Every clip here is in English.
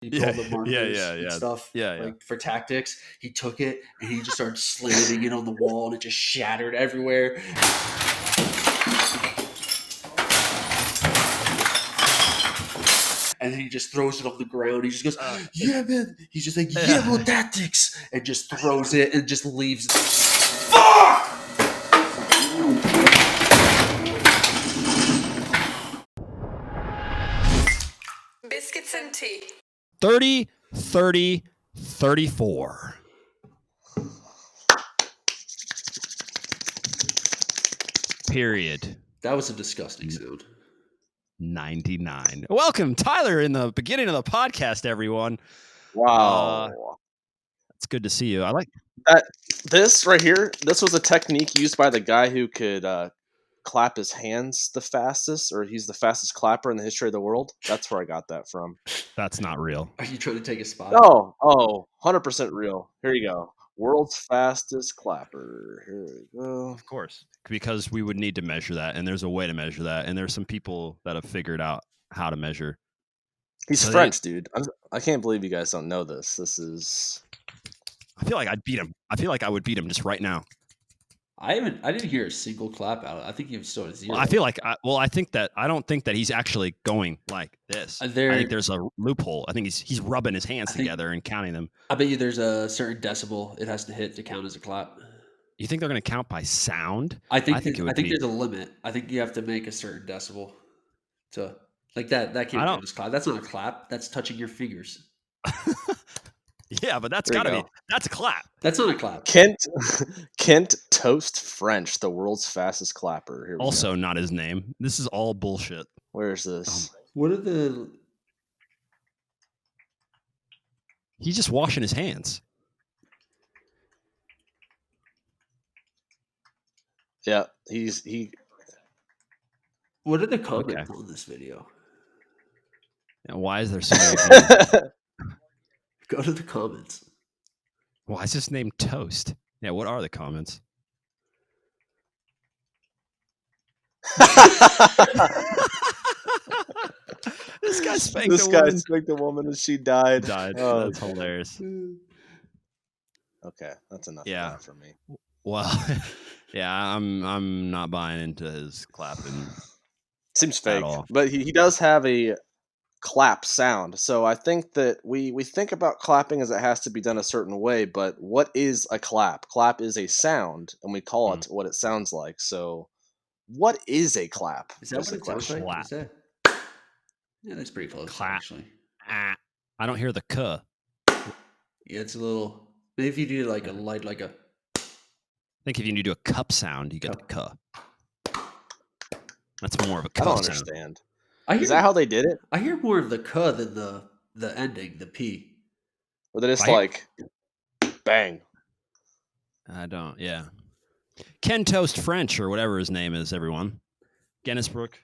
He pulled the markers and stuff yeah. for tactics. He took it and he just started slamming it on the wall, and it just shattered everywhere. And then he just throws it on the ground. He just goes, "Yeah, man." He's just like, "Yeah, more tactics," and just throws it and just leaves. Fuck! Biscuits and tea. 30, 30, 34. Period. That was a disgusting sound. 99. Welcome, Tyler, in the beginning of the podcast, everyone. Wow. It's good to see you. I like that. This right here, this was a technique used by the guy who could clap his hands the fastest, or he's the fastest clapper in the history of the world. That's where I got that from. That's not real. Are you trying to take a spot? Oh, 100% real. Here you go. World's fastest clapper. Here we go. Of course. Because we would need to measure that, and there's a way to measure that, and there's some people that have figured out how to measure. He's French, dude. I can't believe you guys don't know this. This is... I feel like I'd beat him. I feel like I would beat him just right now. I didn't hear a single clap out. I think he was still at 0. Well, I feel like I don't think that he's actually going like this. I think there's a loophole. I think he's rubbing his hands together and counting them. I bet you there's a certain decibel it has to hit to count as a clap. You think they're going to count by sound? I think there's a limit. I think you have to make a certain decibel to like that. That can't count as clap. That's not a clap. That's touching your fingers. Yeah, but that's gotta be. That's a clap. That's not a clap. Kent Toast French, the world's fastest clapper. Here we also go. Not his name. This is all bullshit. Where's this? What are the? He's just washing his hands. Yeah, he. What are the comments on this video? And why is there so many? Go to the comments. Why is this name Toast? Yeah, what are the comments? This guy spanked a woman and she died. Oh, that's hilarious. Okay, that's enough for me. Well, yeah, I'm not buying into his clapping. Seems fake, but he does have a clap sound. So I think that we think about clapping as it has to be done a certain way, but what is a clap? Clap is a sound, and we call it what it sounds like. So what is a clap? Is that what it sounds like? Yeah, that's pretty close. Clap. Actually. I don't hear the "k." Yeah, it's a little. Maybe if you do like a light, like a. I think if you do a cup sound, you get the "k." That's more of a cup sound. I don't understand. Is that how they did it? I hear more of the "k" than the ending, the "p." Or that it's like bang. I don't. Yeah. Ken Toast French or whatever his name is. Everyone. Guinness Book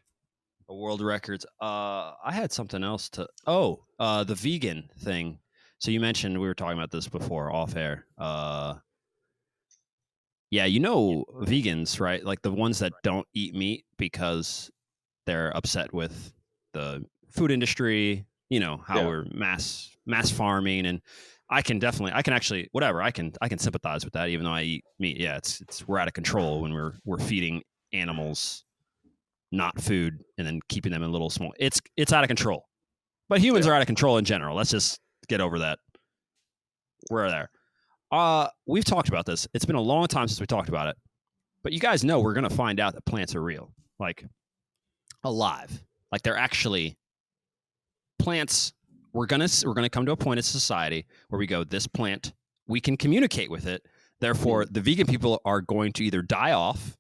of World Records. I had something else to. The vegan thing. So you mentioned we were talking about this before off air. Yeah, vegans, right? Like the ones that don't eat meat because they're upset with the food industry, how we're mass farming, and I can actually I can sympathize with that, even though I eat meat. Yeah, we're out of control when we're feeding animals not food and then keeping them in little small. It's out of control. But humans are out of control in general. Let's just get over that. We're there. We've talked about this. It's been a long time since we talked about it. But you guys know we're going to find out that plants are real. Like alive. Like they're actually plants. We're gonna come to a point in society where we go, this plant, we can communicate with it. Therefore, the vegan people are going to either die off.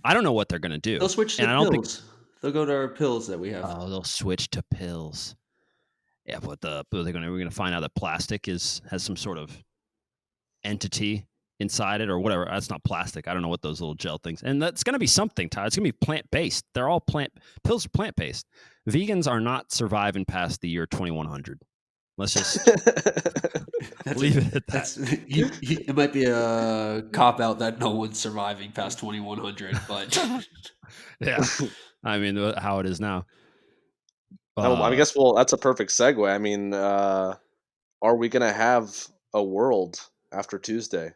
I don't know what they're gonna do. They'll switch to pills. They'll go to our pills that we have. Oh, they'll switch to pills. Yeah, but we're gonna find out that plastic has some sort of entity inside it or whatever. That's not plastic. I don't know what those little gel things. And that's going to be something, Ty. It's going to be plant-based. They're all pills are plant-based. Vegans are not surviving past the year 2100. Let's just leave it at that. It might be a cop-out that no one's surviving past 2100, but... Yeah. I mean, how it is now. I guess that's a perfect segue. I mean, are we going to have a world after Tuesday?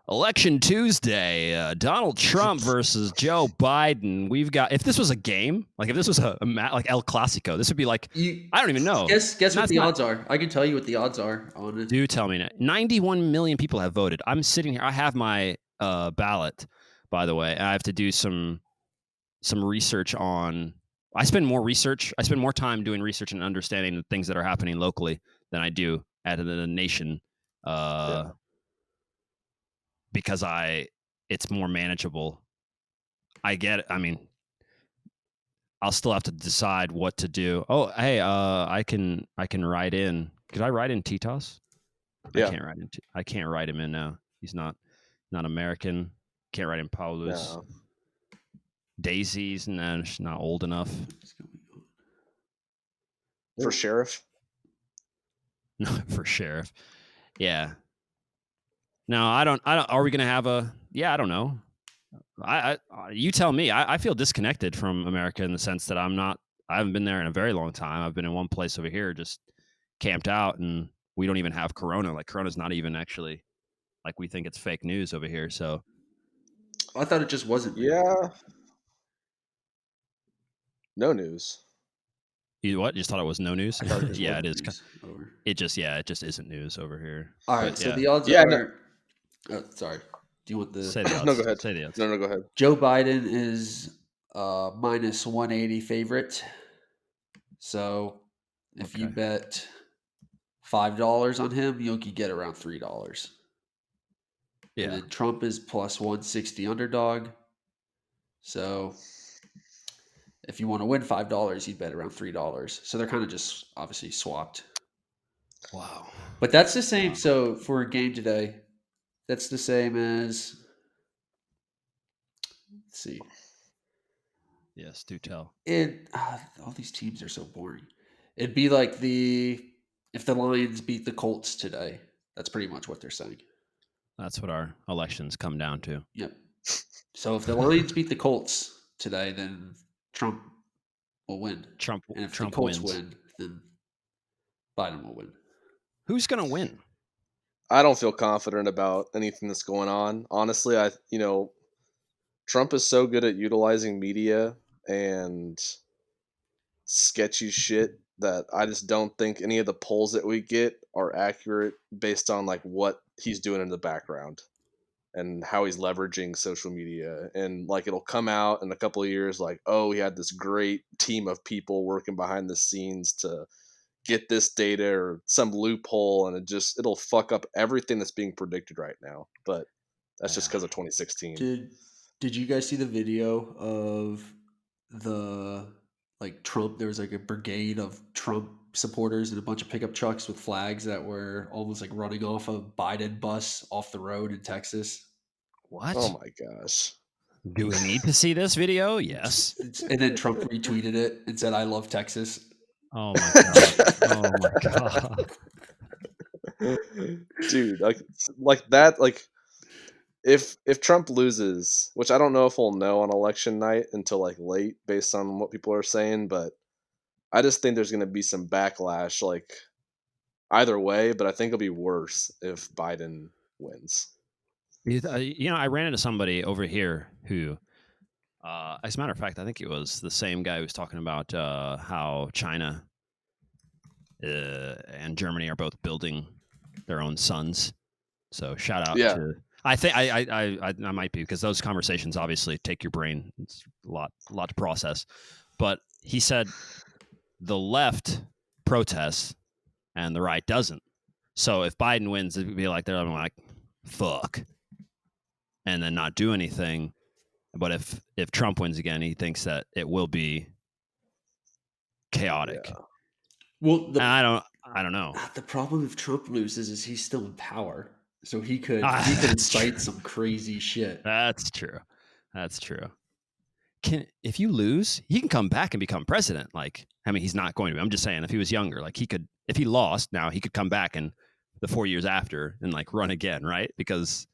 Election Tuesday, Donald Trump versus Joe Biden. We've got, if this was a game, like if this was like El Clasico, this would be like, I don't even know. Guess what the odds are. I can tell you what the odds are on it. Do tell me. 91 million people have voted. I'm sitting here. I have my ballot, by the way. I have to do some research on. I spend more time doing research and understanding the things that are happening locally than I do at the nation. Because it's more manageable. I get it. I mean, I'll still have to decide what to do. Oh, hey, I can write in. Could I write in Titos? Yeah. I can't write him in now. He's not American. Can't write in Paulus. No. Daisy's she's not old enough. For sheriff? No, for sheriff. Yeah. No, I don't. Are we gonna have a? Yeah, I don't know. You tell me. I feel disconnected from America in the sense that I haven't been there in a very long time. I've been in one place over here, just camped out, and we don't even have Corona. Like Corona's not even actually, like we think it's fake news over here. So I thought it just wasn't. Yeah. No news. You what? Just thought it was no news? Yeah, it is. It just isn't news over here. All right, so the odds are. Oh, sorry. Do you want the? Say the odds. No, go ahead. Say the odds. No, go ahead. Joe Biden is minus 180 favorite. So if you bet $5 on him, you can get around $3. Yeah. And then Trump is plus 160 underdog. So if you want to win $5, you'd bet around $3. So they're kind of just obviously swapped. Wow. But that's the same. Wow. So for a game today, that's the same as. Let's see. Yes, do tell. All these teams are so boring. It'd be like if the Lions beat the Colts today. That's pretty much what they're saying. That's what our elections come down to. Yep. So if the Lions beat the Colts today, then Trump will win. And if the Colts win, then Biden will win. Who's going to win? I don't feel confident about anything that's going on. Honestly, Trump is so good at utilizing media and sketchy shit that I just don't think any of the polls that we get are accurate based on like what he's doing in the background and how he's leveraging social media. And like it'll come out in a couple of years like, oh, he had this great team of people working behind the scenes to get this data or some loophole, and it'll fuck up everything that's being predicted right now. But that's just because of 2016. Did you guys see the video of the Trump? There was like a brigade of Trump supporters and a bunch of pickup trucks with flags that were almost like running off a Biden bus off the road in Texas. What? Oh my gosh. Do we need to see this video? Yes. And then Trump retweeted it and said, "I love Texas." Oh my god. Oh my god. Dude, like that, like if Trump loses, which I don't know if we'll know on election night until like late based on what people are saying, but I just think there's going to be some backlash like either way, but I think it'll be worse if Biden wins. I ran into somebody over here who as a matter of fact, I think it was the same guy who was talking about how China and Germany are both building their own suns. So shout out to. I think I might be, because those conversations obviously take your brain. It's a lot to process. But he said the left protests and the right doesn't. So if Biden wins, it would be like they're like, fuck, and then not do anything. But if Trump wins again, he thinks that it will be chaotic. Yeah. Well, I don't know. The problem if Trump loses is he's still in power, so he could incite some crazy shit. That's true. If you lose, he can come back and become president. Like, I mean, he's not going to. I'm just saying, if he was younger, like he could. If he lost, now he could come back and the 4 years after and like run again, right? Because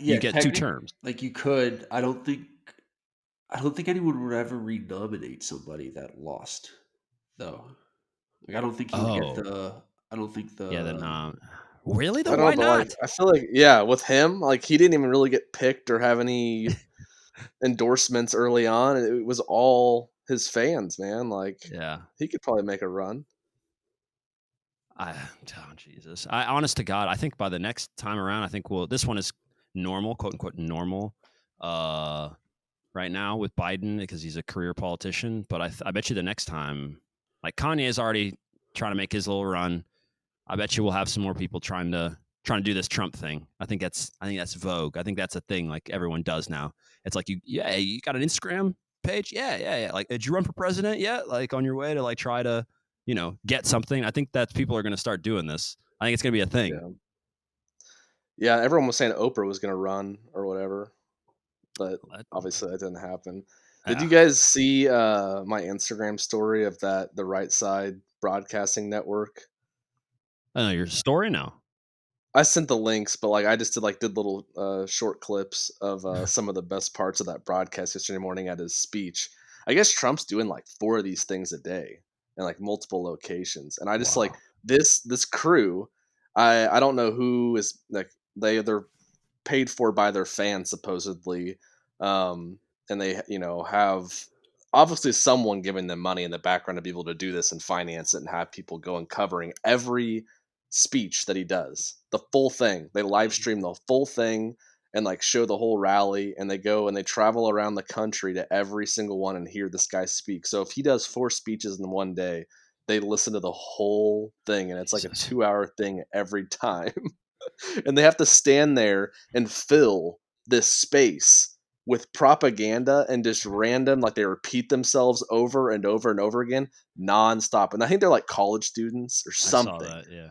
you get 2 terms. Like you could. I don't think I don't think anyone would ever renominate somebody that lost, though. Like, I don't think he would get Oh, the. I don't think yeah. the. Then really I though, don't know, why but like not? I feel like with him, like he didn't even really get picked or have any endorsements early on. It was all his fans, man. Like Yeah. he could probably make a run. Oh Jesus! Honest to God, I think by the next time around, I think this one is normal, quote unquote normal, right now with Biden because he's a career politician. But I bet you the next time, like Kanye is already trying to make his little run. I bet you we'll have some more people trying to do this Trump thing. I think that's vogue. I think that's a thing like everyone does now. It's like you got an Instagram page? Yeah. Like, did you run for president yet? Like on your way to like try to, get something. I think that people are going to start doing this. I think it's going to be a thing. Yeah. Yeah, everyone was saying Oprah was going to run or whatever, but obviously that didn't happen. Did you Yeah. guys see my Instagram story of the Right Side Broadcasting Network? Your story now. I sent the links, but like I just did little short clips of some of the best parts of that broadcast yesterday morning at his speech. I guess Trump's doing like 4 of these things a day in like multiple locations, and I just like Wow. this crew. I don't know who is like they're paid for by their fans supposedly, and they have obviously someone giving them money in the background to be able to do this and finance it and have people go and covering every speech that he does, the full thing. They live stream the full thing and like show the whole rally, and they go and they travel around the country to every single one and hear this guy speak. So if he does 4 speeches in one day, they listen to the whole thing, and it's like a Jesus. 2-hour thing every time. And they have to stand there and fill this space with propaganda and just random, like they repeat themselves over and over and over again nonstop. And I think they're like college students or I saw something, that. Yeah.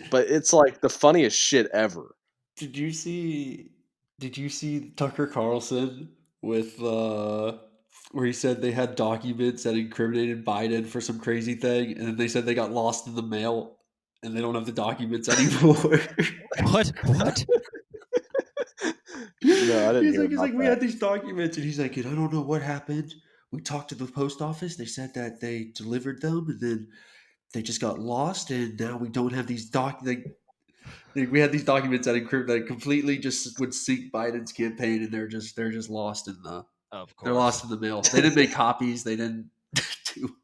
but it's like the funniest shit ever. Did you see? Did you see Tucker Carlson with where he said they had documents that incriminated Biden for some crazy thing, and then they said they got lost in the mail, and they don't have the documents anymore. What? No, I didn't hear He's about like, we that. had these documents, and he's like, I don't know what happened. We talked to the post office. They said that they delivered them, and then they just got lost, and now we don't have these we had these documents that completely just would sink Biden's campaign, and they're just lost in the Of they're course. lost in the mail. They didn't make copies. They didn't do.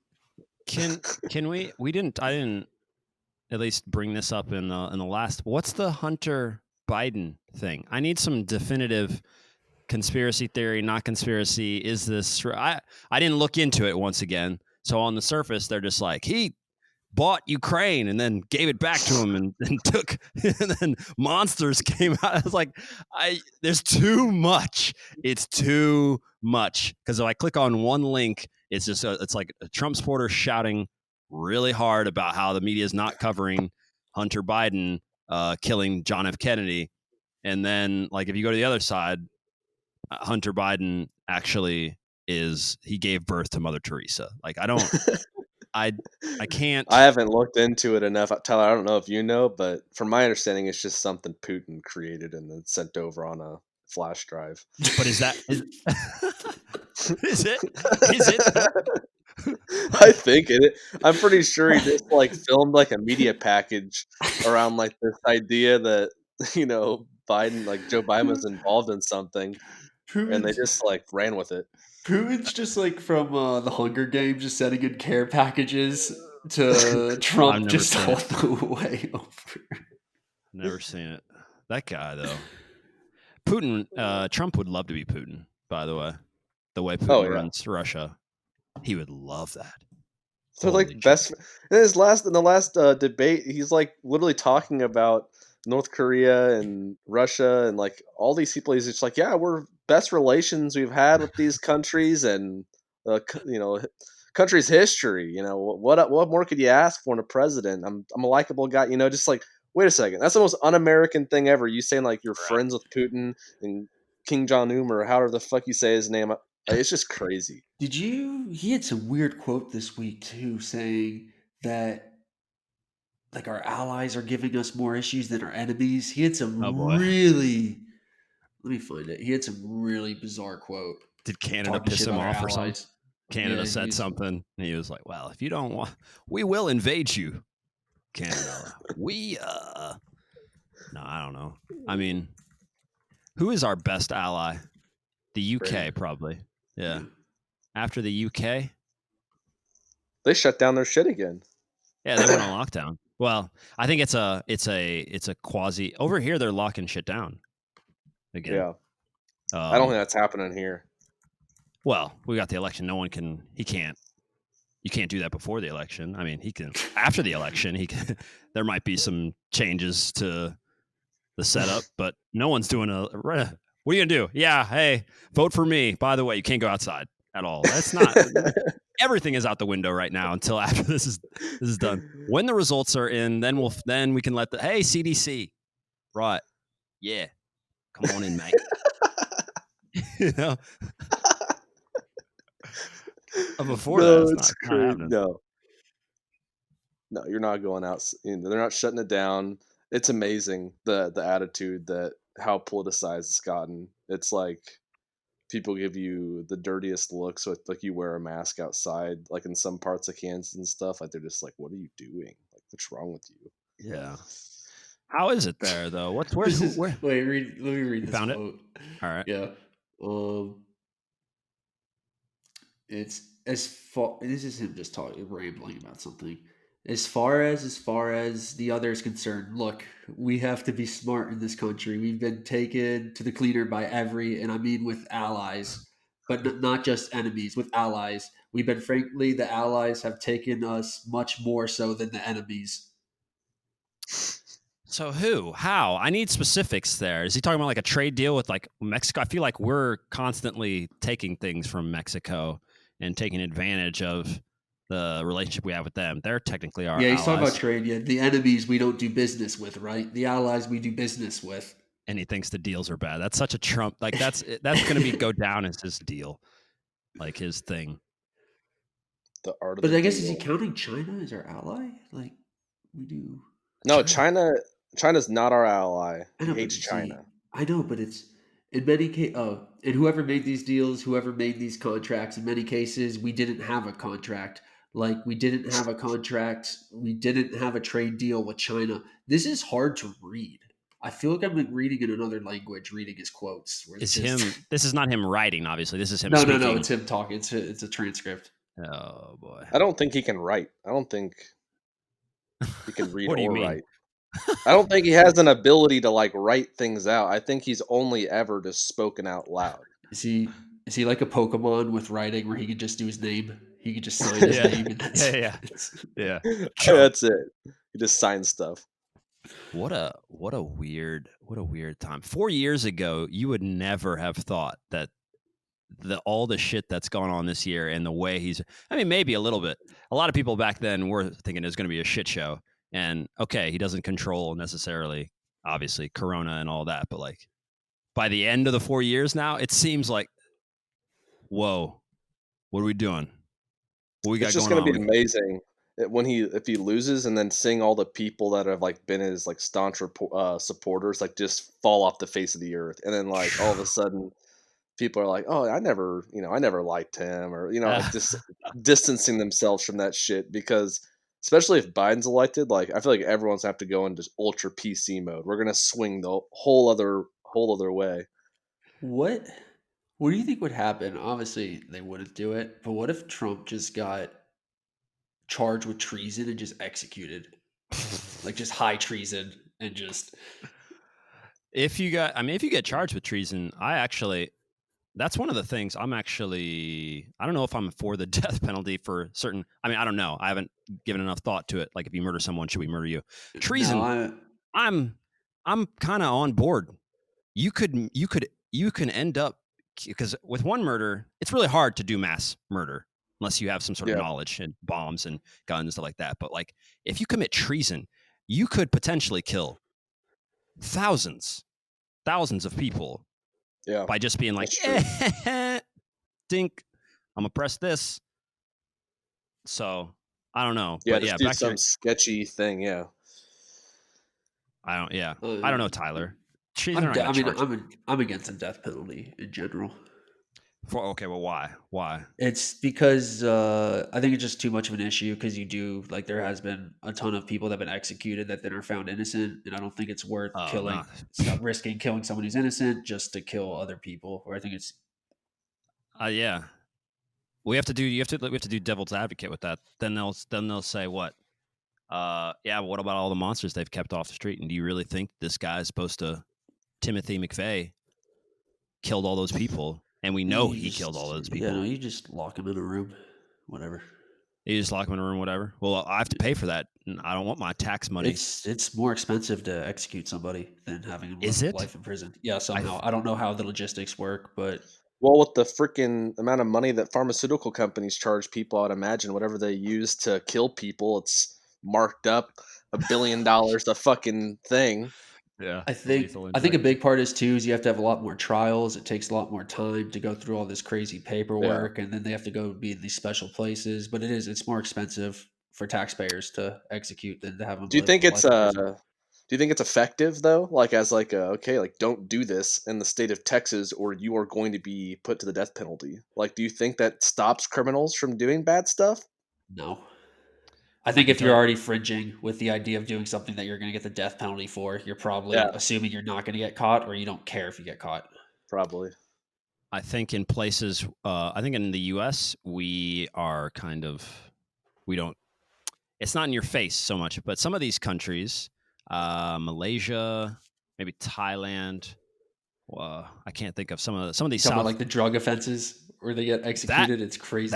Can we didn't I didn't at least bring this up in the last. What's the Hunter Biden thing? I need some definitive conspiracy theory, not conspiracy. Is this I didn't look into it once again. So on the surface, they're just like he bought Ukraine and then gave it back to him and took and then monsters came out. I was like, there's too much. It's too much. Because if I click on one link, it's just it's like a Trump supporter shouting really hard about how the media is not covering Hunter Biden killing John F. Kennedy. And then like if you go to the other side, Hunter Biden actually he gave birth to Mother Teresa. Like I can't. I haven't looked into it enough. Tyler, I don't know if you know, but from my understanding, it's just something Putin created and then sent over on a flash drive. But is is it? Is it though? I think it. I'm pretty sure he just like filmed like a media package around like this idea that Biden, like Joe Biden, was involved in something, and they Putin's just like ran with it. Putin's just like from the Hunger Games, just sending in care packages to I've Trump never just seen all it. the way over. Never seen it. That guy though. Putin. Trump would love to be Putin. By the way, the way Oh Putin yeah, runs Russia, he would love that. they're Holy like shit! best. In the last debate, he's like literally talking about North Korea and Russia and like all these people. He's just like, yeah, we're best relations we've had with these countries and country's history. What more could you ask for in a president? I'm a likable guy. Just like wait a second, that's the most un-American thing ever. You saying like you're friends with Putin and King Jong Un or however the fuck you say his name. It's just crazy. Did you? He had some weird quote this week too, saying that like our allies are giving us more issues than our enemies. He had Oh some boy. really. Let me find it. He had some really bizarre quote. Did Canada piss him off or something? Canada said something, and he was like, "Well, if you don't want, we will invade you." Canada, no, I don't know. I mean, who is our best ally? The UK, Britain. probably. Yeah. After the UK, they shut down their shit again. Yeah, they went on lockdown. Well, I think it's a quasi. Over here, they're locking shit down again. Yeah, I don't think that's happening here. Well, we got the election. No one can. He can't. You can't do that before the election. I mean, he can after the election. He can. There might be some changes to the setup, but no one's doing a. What are you gonna do? Yeah, hey, vote for me. By the way, you can't go outside at all. That's not. Everything is out the window right now until after this is done. When the results are in, then we can let the hey CDC, right? Yeah, come on in, mate. You know. Before that, it's not happening. No, you're not going out. They're not shutting it down. It's amazing the attitude that how politicized it's gotten. It's like people give you the dirtiest looks with like you wear a mask outside, like in some parts of Kansas and stuff. Like they're just like, "What are you doing? Like, what's wrong with you?" Yeah. How is it there though? Where? Wait, let me read this found quote. It? All right. Yeah. It's as far. This is him just rambling about something. As far as the other is concerned, look, we have to be smart in this country. We've been taken to the cleaner by and I mean with allies, but not just enemies, with allies. Frankly, the allies have taken us much more so than the enemies. So who? How? I need specifics there. Is he talking about like a trade deal with like Mexico? I feel like we're constantly taking things from Mexico and taking advantage of the relationship we have with them. They're technically our he's allies. Talking about trade. Yeah, the enemies we don't do business with, right? The allies we do business with. And he thinks the deals are bad. That's such a Trump. Like that's going to go down as his deal, like his thing. The art of but the I guess deal. is he counting China as our ally? Like we do. No, China's not our ally. He hates China. I know, but it's in many cases. And whoever made these deals, whoever made these contracts, in many cases, we didn't have a contract. Like we didn't have a contract. We didn't have a trade deal with China. This is hard to read. I feel like I'm like reading in another language, reading his quotes. It's him. This is not him writing, obviously. This is him No, speaking. No, it's him talking. It's a transcript. Oh, boy. I don't think he can write. I don't think he can read What do you or mean? write. I don't think he has an ability to like write things out. I think he's only ever just spoken out loud. Is he like a Pokemon with writing where he could just do his name? He could just sign his name. And yeah. That's it. He just signs stuff. What a weird time. 4 years ago, you would never have thought that all the shit that's gone on this year and the way he's. I mean, maybe a little bit. A lot of people back then were thinking it was going to be a shit show. And okay, he doesn't control necessarily, obviously, Corona and all that, but like by the end of the 4 years now, it seems like, whoa, what are we doing? What we got going on? It's just going to be amazing if he loses, and then seeing all the people that have like been his like staunch supporters like just fall off the face of the earth, and then like all of a sudden people are like, oh, I never liked him, or like just distancing themselves from that shit, because especially if Biden's elected, like I feel like everyone's have to go into ultra PC mode. We're gonna swing the whole other way. What do you think would happen? Obviously, they wouldn't do it, but what if Trump just got charged with treason and just executed, like just high treason and just? If you get charged with treason, that's one of the things I don't know if I'm for the death penalty for certain. I mean, I don't know. I haven't given enough thought to it. Like, if you murder someone, should we murder you? Treason. No, I'm kind of on board. You can end up, because with one murder, it's really hard to do mass murder unless you have some sort of knowledge and bombs and guns and stuff like that. But like, if you commit treason, you could potentially kill thousands of people. Yeah. By just being like, dink, I'm gonna press this. So I don't know. Yeah, but just do some sketchy thing. Yeah. I don't know, Tyler. I'm against the death penalty in general. Okay, well, why? Why? It's because I think it's just too much of an issue because there has been a ton of people that have been executed that then are found innocent, and I don't think it's worth Oh, no. risking killing someone who's innocent just to kill other people. Or I think it's Yeah. We have to do devil's advocate with that. Then they'll say what? Yeah, what about all the monsters they've kept off the street? And do you really think this guy is supposed to Timothy McVeigh killed all those people? And we know he killed all those people. No, you just lock him in a room, whatever. You just lock him in a room, whatever. Well, I have to pay for that. And I don't want my tax money. It's more expensive to execute somebody than having him life in prison. Yeah, somehow. I don't know how the logistics work, but well, with the freaking amount of money that pharmaceutical companies charge people, I'd imagine whatever they use to kill people, it's marked up $1 billion a fucking thing. Yeah, I think a big part is you have to have a lot more trials. It takes a lot more time to go through all this crazy paperwork, and then they have to go be in these special places. But it's more expensive for taxpayers to execute than to have them. Do you think it's do you think it's effective though? Like as like okay, like don't do this in the state of Texas, or you are going to be put to the death penalty. Like, do you think that stops criminals from doing bad stuff? No. I think if you're already fringing with the idea of doing something that you're going to get the death penalty for, you're probably assuming you're not going to get caught, or you don't care if you get caught. Probably. I think in places, I think in the U.S. we are we don't. It's not in your face so much, but some of these countries, Malaysia, maybe Thailand. I can't think of some of these. Like the drug offenses where they get executed. It's crazy.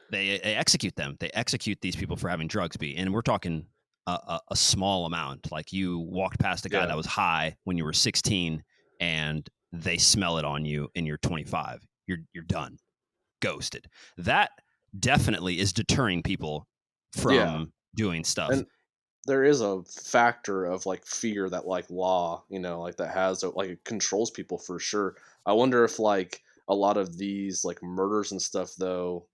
They execute them. They execute these people for having drugs. And we're talking a small amount. Like you walked past a guy that was high when you were 16, and they smell it on you, and you're 25. You're done, ghosted. That definitely is deterring people from doing stuff. And there is a factor of like fear that like law, like that has like it controls people for sure. I wonder if like a lot of these like murders and stuff though,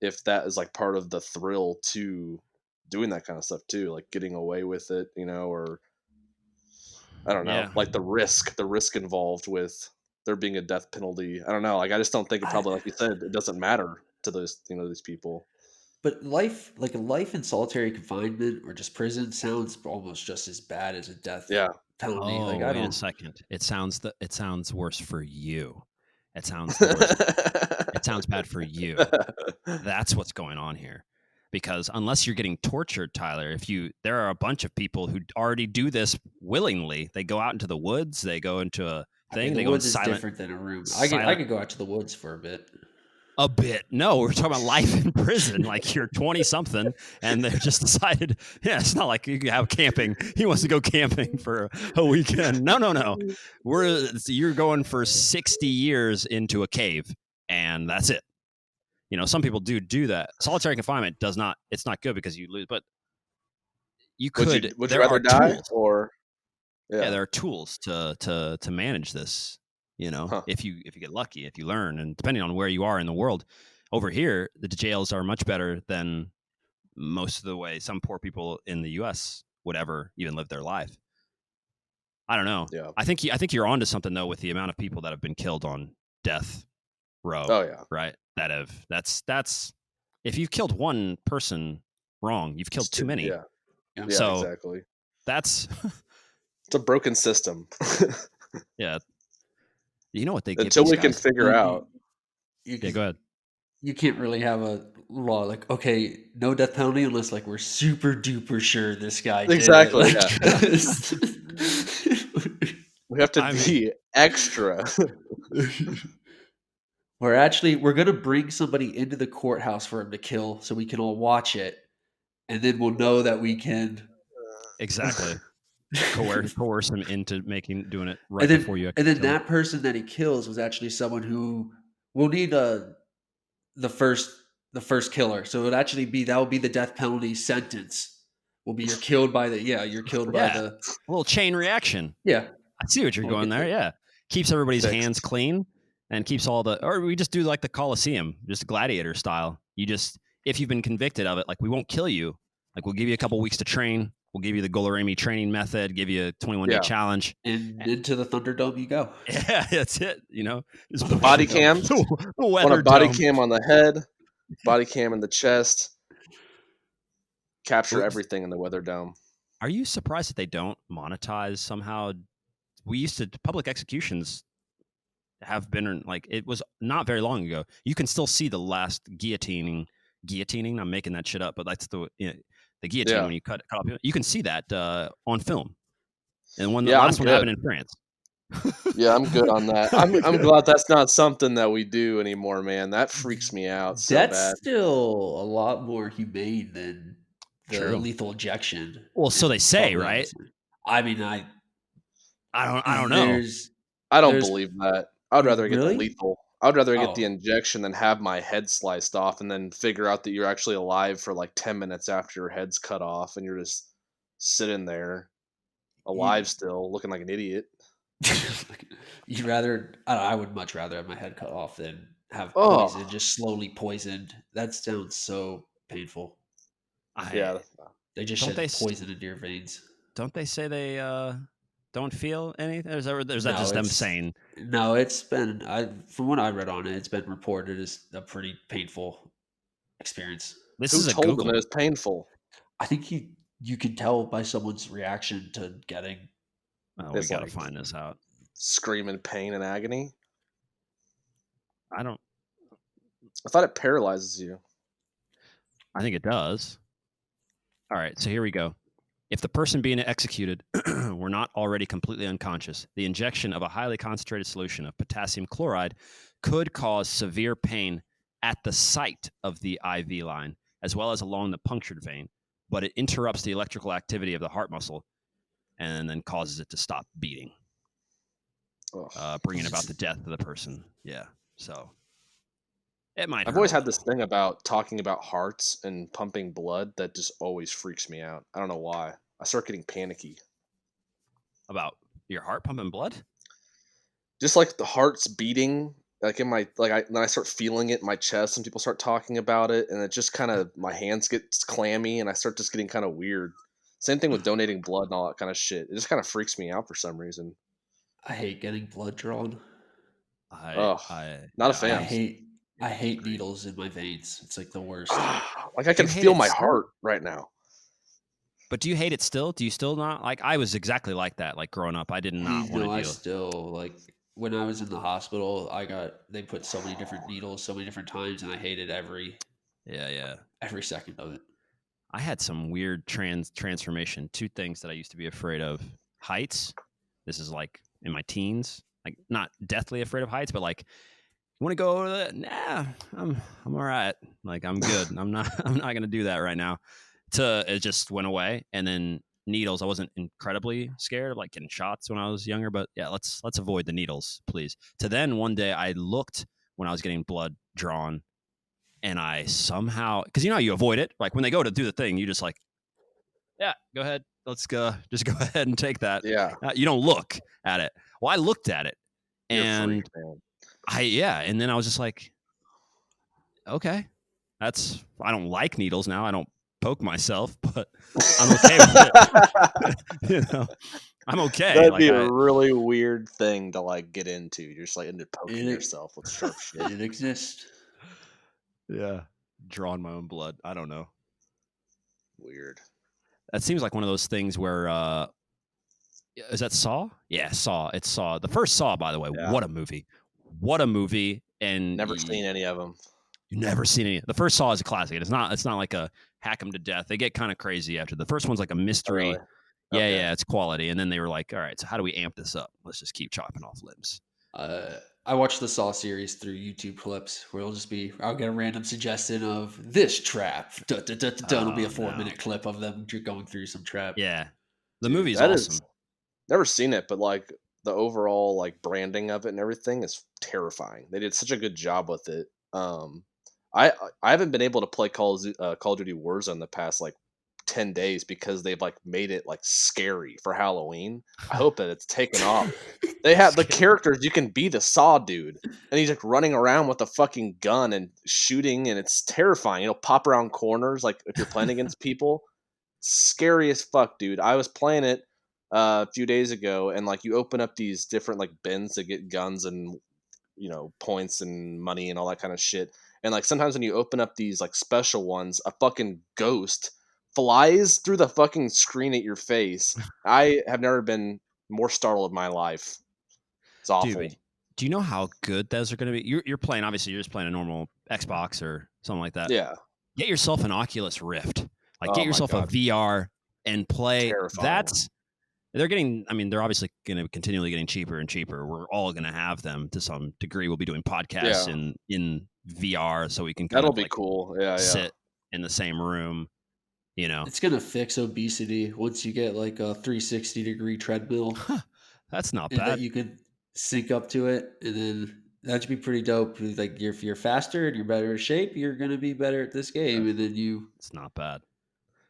if that is like part of the thrill to doing that kind of stuff too, like getting away with it, or I don't know, like the risk involved with there being a death penalty. I don't know. Like I just don't think it probably, like you said, it doesn't matter to those, these people. But life in solitary confinement or just prison sounds almost just as bad as a death penalty. Oh, wait a second. It sounds worse for you. It sounds the worst. It sounds bad for you. That's what's going on here. Because unless you're getting tortured, Tyler, there are a bunch of people who already do this willingly. They go out into the woods. They go into a thing. The woods is different than a room. I could go out to the woods for a bit. A bit. No, we're talking about life in prison. Like you're 20 something and they're just decided, it's not like you have camping. He wants to go camping for a weekend. No. You're going for 60 years into a cave and that's it. Some people do that. Solitary confinement it's not good because you lose, but you could. Would you rather die tools. or? Yeah, there are tools to manage this. If you get lucky, if you learn, and depending on where you are in the world, over here the jails are much better than most of the way some poor people in the U.S. would ever even live their life. I don't know. Yeah. I think you're onto something though with the amount of people that have been killed on death row. Oh yeah. Right. That's if you've killed one person wrong, you've killed too many. Yeah. So exactly. That's it's a broken system. Yeah. You know what they until we can figure out. Yeah, go ahead. You can't really have a law like, okay, no death penalty unless like we're super duper sure this guy exactly. did it. Yeah. We have to be extra. We're gonna bring somebody into the courthouse for him to kill, so we can all watch it, and then we'll know that we can exactly coerce him into doing it right before you. And then that person that he kills was actually someone who will need the first killer. So that will be the death penalty sentence. Will be you're killed by the a little chain reaction. Yeah, I see what you're going there. Yeah, keeps everybody's hands clean and keeps or we just do like the Colosseum, just gladiator style. If you've been convicted of it, like we won't kill you. Like we'll give you a couple weeks to train. We'll give you the Golarami training method, give you a 21-day challenge. And into the Thunderdome you go. Yeah, that's it. The body cams. Want a body cam on the head, body cam in the chest. Capture everything in the weather dome. Are you surprised that they don't monetize somehow? Public executions have been it was not very long ago. You can still see the last guillotining. I'm making that shit up, but that's the guillotine when you cut off. You can see that on film. And the last one happened in France. Yeah, I'm good on that. I'm glad that's not something that we do anymore, man. That freaks me out so bad. That's still a lot more humane than the lethal injection. Well, so they say, right? I mean, I don't know. I don't believe that. I'd rather get the lethal. I'd rather get the injection than have my head sliced off and then figure out that you're actually alive for like 10 minutes after your head's cut off and you're just sitting there alive still, looking like an idiot. I would much rather have my head cut off than have poison, just slowly poisoned. That sounds so painful. They just shed poison into your veins. Don't they say they don't feel anything? Or is that just them saying? No, it's been from what I read on it, it's been reported as a pretty painful experience. Who told them it was painful? I think you can tell by someone's reaction to getting. We gotta find this out. Screaming pain and agony. I thought it paralyzes you. I think it does. All right, so here we go. If the person being executed were not already completely unconscious, the injection of a highly concentrated solution of potassium chloride could cause severe pain at the site of the IV line, as well as along the punctured vein, but it interrupts the electrical activity of the heart muscle and then causes it to stop beating, bringing about the death of the person. Yeah, so it might. I've always had this thing about talking about hearts and pumping blood that just always freaks me out. I don't know why. I start getting panicky. About your heart pumping blood? Just like the heart's beating, like in my then I start feeling it in my chest, and people start talking about it, and it just kind of my hands get clammy, and I start just getting kind of weird. Same thing with donating blood and all that kind of shit. It just kind of freaks me out for some reason. I hate getting blood drawn. Not a fan. I hate needles in my veins. It's like the worst. Like I can feel my heart right now. But do you hate it still? Do you still not? Like I was exactly like that. Like growing up, I did not want to deal. I still like when I was in the hospital. They put so many different needles, so many different times, and I hated every second of it. I had some weird transformation. Two things that I used to be afraid of: heights. This is like in my teens. Like not deathly afraid of heights, but like. You want to go over that? Nah, I'm all right. Like I'm good. I'm not gonna do that right now. It just went away. And then needles. I wasn't incredibly scared of like getting shots when I was younger, but yeah, let's avoid the needles, please. To then one day I looked when I was getting blood drawn, and I somehow because you know how you avoid it. Like when they go to do the thing, you just like, yeah, go ahead. Let's go. Just go ahead and take that. Yeah. You don't look at it. Well, I looked at it, and. And then I was just like, okay, I don't like needles now. I don't poke myself, but I'm okay with it. I'm okay. That'd be a really weird thing to like get into. You're just like into poking yourself with sharp shit. It exists. Yeah. Drawing my own blood. I don't know. Weird. That seems like one of those things where, is that Saw? Yeah, Saw. It's Saw. The first Saw, by the way. Yeah. What a movie. What a movie. And never seen any of them. You've never seen any. The first Saw is a classic. It's not like a hack them to death. They get kind of crazy after. The first one's like a mystery. Oh, really? Yeah, it's quality. And then they were like, all right, so how do we amp this up? Let's just keep chopping off limbs. I watched the Saw series through YouTube clips where I'll get a random suggestion of this trap. It'll be a 4-minute clip of them going through some trap. Yeah. The movie's awesome. Never seen it, but like the overall like branding of it and everything is terrifying. They did such a good job with it. I haven't been able to play Call of Duty Warzone the past like 10 days because they've like made it like scary for Halloween. I hope that it's taken off. They have the characters, you can be the Saw dude, and he's like running around with a fucking gun and shooting, and it's terrifying. Pop around corners like if you're playing against people. scary as fuck, dude. I was playing it a few days ago, and like you open up these different like bins to get guns and points and money and all that kind of shit. And like sometimes when you open up these like special ones, a fucking ghost flies through the fucking screen at your face. I have never been more startled in my life. It's awful. Dude, do you know how good those are going to be? You're playing, obviously, you're just playing a normal Xbox or something like that. Yeah. Get yourself an Oculus Rift. Like, Oh get my yourself a God. VR and play. Terrifying. They're obviously going to continually getting cheaper and cheaper. We're all going to have them to some degree. We'll be doing podcasts in VR, so we can kind That'll of be like cool. Yeah, sit in the same room. It's gonna fix obesity once you get like a 360-degree treadmill. That's not and bad. that you could sync up to it, and then that should be pretty dope. Like if you're faster and you're better in shape, you're gonna be better at this game, and then it's not bad.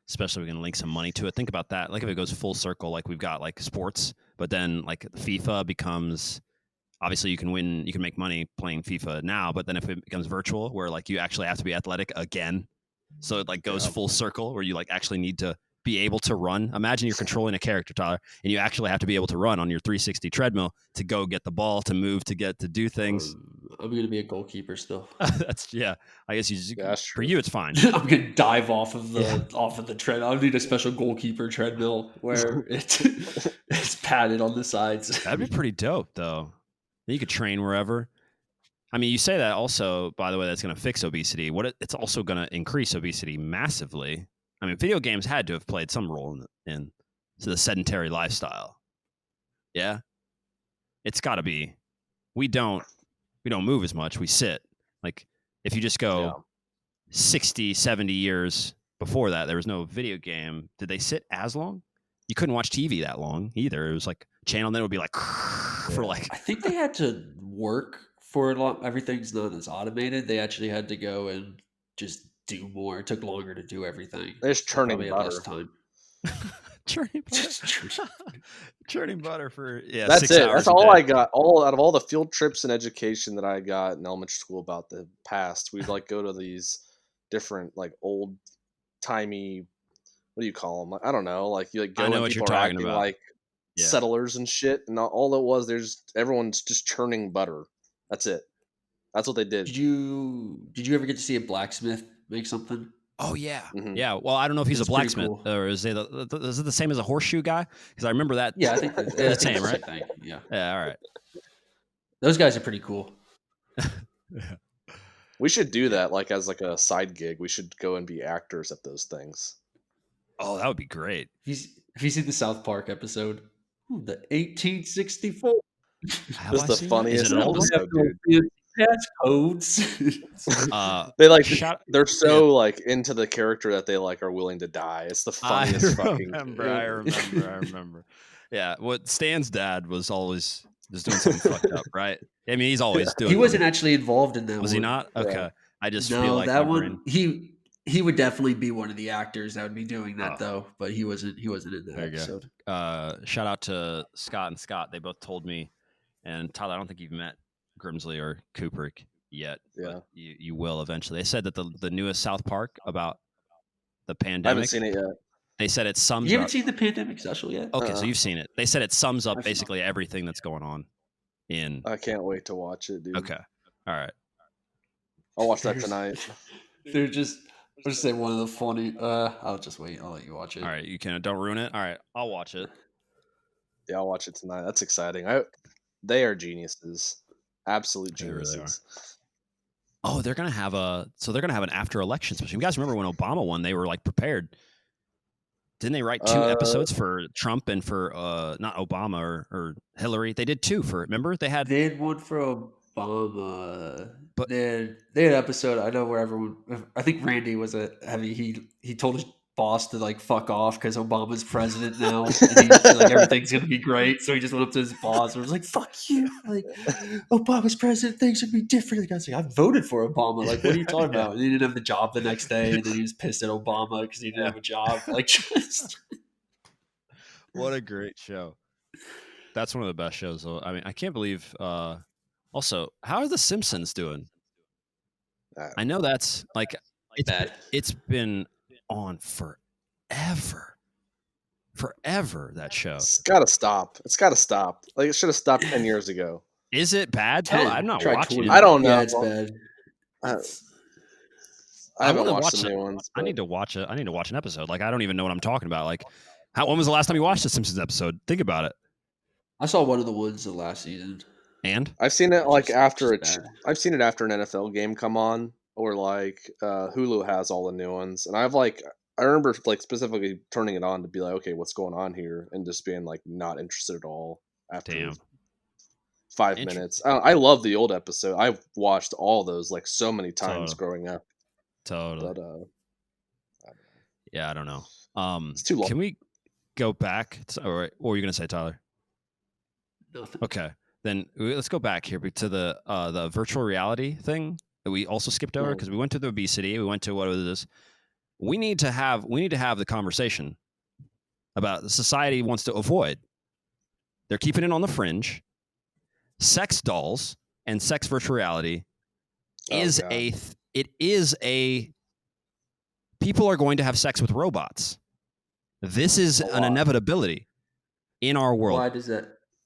Especially we can link some money to it. Think about that. Like if it goes full circle, like we've got like sports, but then like FIFA becomes, obviously you can make money playing FIFA now, but then if it becomes virtual, where like you actually have to be athletic again, so it like goes full circle where you like actually need to be able to run. Imagine you're controlling a character, Tyler, and you actually have to be able to run on your 360 treadmill to go get the ball, to move, to do things. I'm gonna be a goalkeeper still. That's I guess for you it's fine. I'm gonna dive off of the tread. I need a special goalkeeper treadmill where it's padded on the sides. That'd be pretty dope, though. You could train wherever. I mean, you say that also, by the way, that's going to fix obesity. It's also going to increase obesity massively. I mean, video games had to have played some role in the sedentary lifestyle. Yeah, it's got to be. We don't move as much. We sit. Like if you just go 60, 70 years before that, there was no video game. Did they sit as long? You couldn't watch TV that long either. It was like channel, and then it would be like for like. I think they had to work for a lot. Everything's not as automated. They actually had to go and just do more. It took longer to do everything. They're just churning butter. Less time. churning butter. Churning butter for That's 6 it. hours. That's all I got. All out of all the field trips and education that I got in elementary school about the past, we'd like go to these different like old timey. What do you call them? I don't know. Like you like go I know and what people you're are talking acting about. like settlers and shit, and all it was, everyone's just churning butter. That's it. That's what they did. Did you ever get to see a blacksmith make something? Oh yeah, Mm-hmm. yeah. Well, I don't know if he's a blacksmith or is it the same as a horseshoe guy? Because I remember that. Yeah, I think that's the same, right? Yeah. Yeah. All right. Those guys are pretty cool. We should do that, like as like a side gig. We should go and be actors at those things. Oh, that would be great. Have you seen the South Park episode? The 1864. That's the funniest episode, dude. Passcodes. They like they're so like into the character that they like are willing to die. It's the funniest fucking. I remember. Yeah, what Stan's dad was always just doing something fucked up, right? I mean, he's always doing. He wasn't actually involved in that. Was he not? Okay, yeah. I just feel like that one. He would definitely be one of the actors that would be doing that though, but he wasn't in that episode. Shout out to Scott and Scott. They both told me, and Tyler, I don't think you've met Grimsley or Kubrick yet. Yeah, but you will eventually. They said that the newest South Park about the pandemic. I haven't seen it yet. They said it sums up. You haven't seen the pandemic special yet? Okay, so you've seen it. They said it sums up basically everything that's going on in. I can't wait to watch it, dude. Okay. All right. I'll watch that tonight. They're just. I'll just say one of the funny. I'll just wait. I'll let you watch it. All right, you can. Don't ruin it. All right, I'll watch it. Yeah, I'll watch it tonight. That's exciting. They are geniuses, absolute geniuses. They really are. Oh, they're gonna have an after election special. You guys remember when Obama won? They were like prepared. Didn't they write 2 episodes for Trump and for not Obama or Hillary? They did 2 for. Remember they had one for Obama. But they had an episode. I know where everyone. I think Randy was he told his boss to like fuck off because Obama's president now, and like everything's gonna be great. So he just went up to his boss and was like, "Fuck you!" Like Obama's president, things should be different. The guy's like, "I voted for Obama." Like, what are you talking about? And he didn't have the job the next day, and then he was pissed at Obama because he didn't have a job. Like, just what a great show. That's one of the best shows. Though. I mean, I can't believe. Also, how are the Simpsons doing? I know that's like it's been on forever. forever. That show. It's gotta stop. Like, it should have stopped 10 years ago. Is it bad though? 10. I'm not Try watching 20. it. I don't know. Yeah, it's bad. I I haven't want to watched watch the it. new ones. I need to watch it. I need to watch an episode. Like I don't even know what I'm talking about. Like, when was the last time you watched the Simpsons episode? Think about it. I saw one of the ones the last season. And I've seen it like after bad. I've seen it after an NFL game come on, or like Hulu has all the new ones, and I remember like specifically turning it on to be like, okay, what's going on here, and just being like not interested at all after damn, 5 minutes. I love the old episode. I've watched all those like so many times growing up. Totally. But yeah, I don't know. It's too long. Can we go back? Or what were you gonna say, Tyler? Nothing. Okay, then let's go back here to the virtual reality thing that we also skipped over because we went to the obesity. We went to what was this? We need to have the conversation about the society wants to avoid. They're keeping it on the fringe. Sex dolls and sex virtual reality is people are going to have sex with robots. This is an inevitability in our world.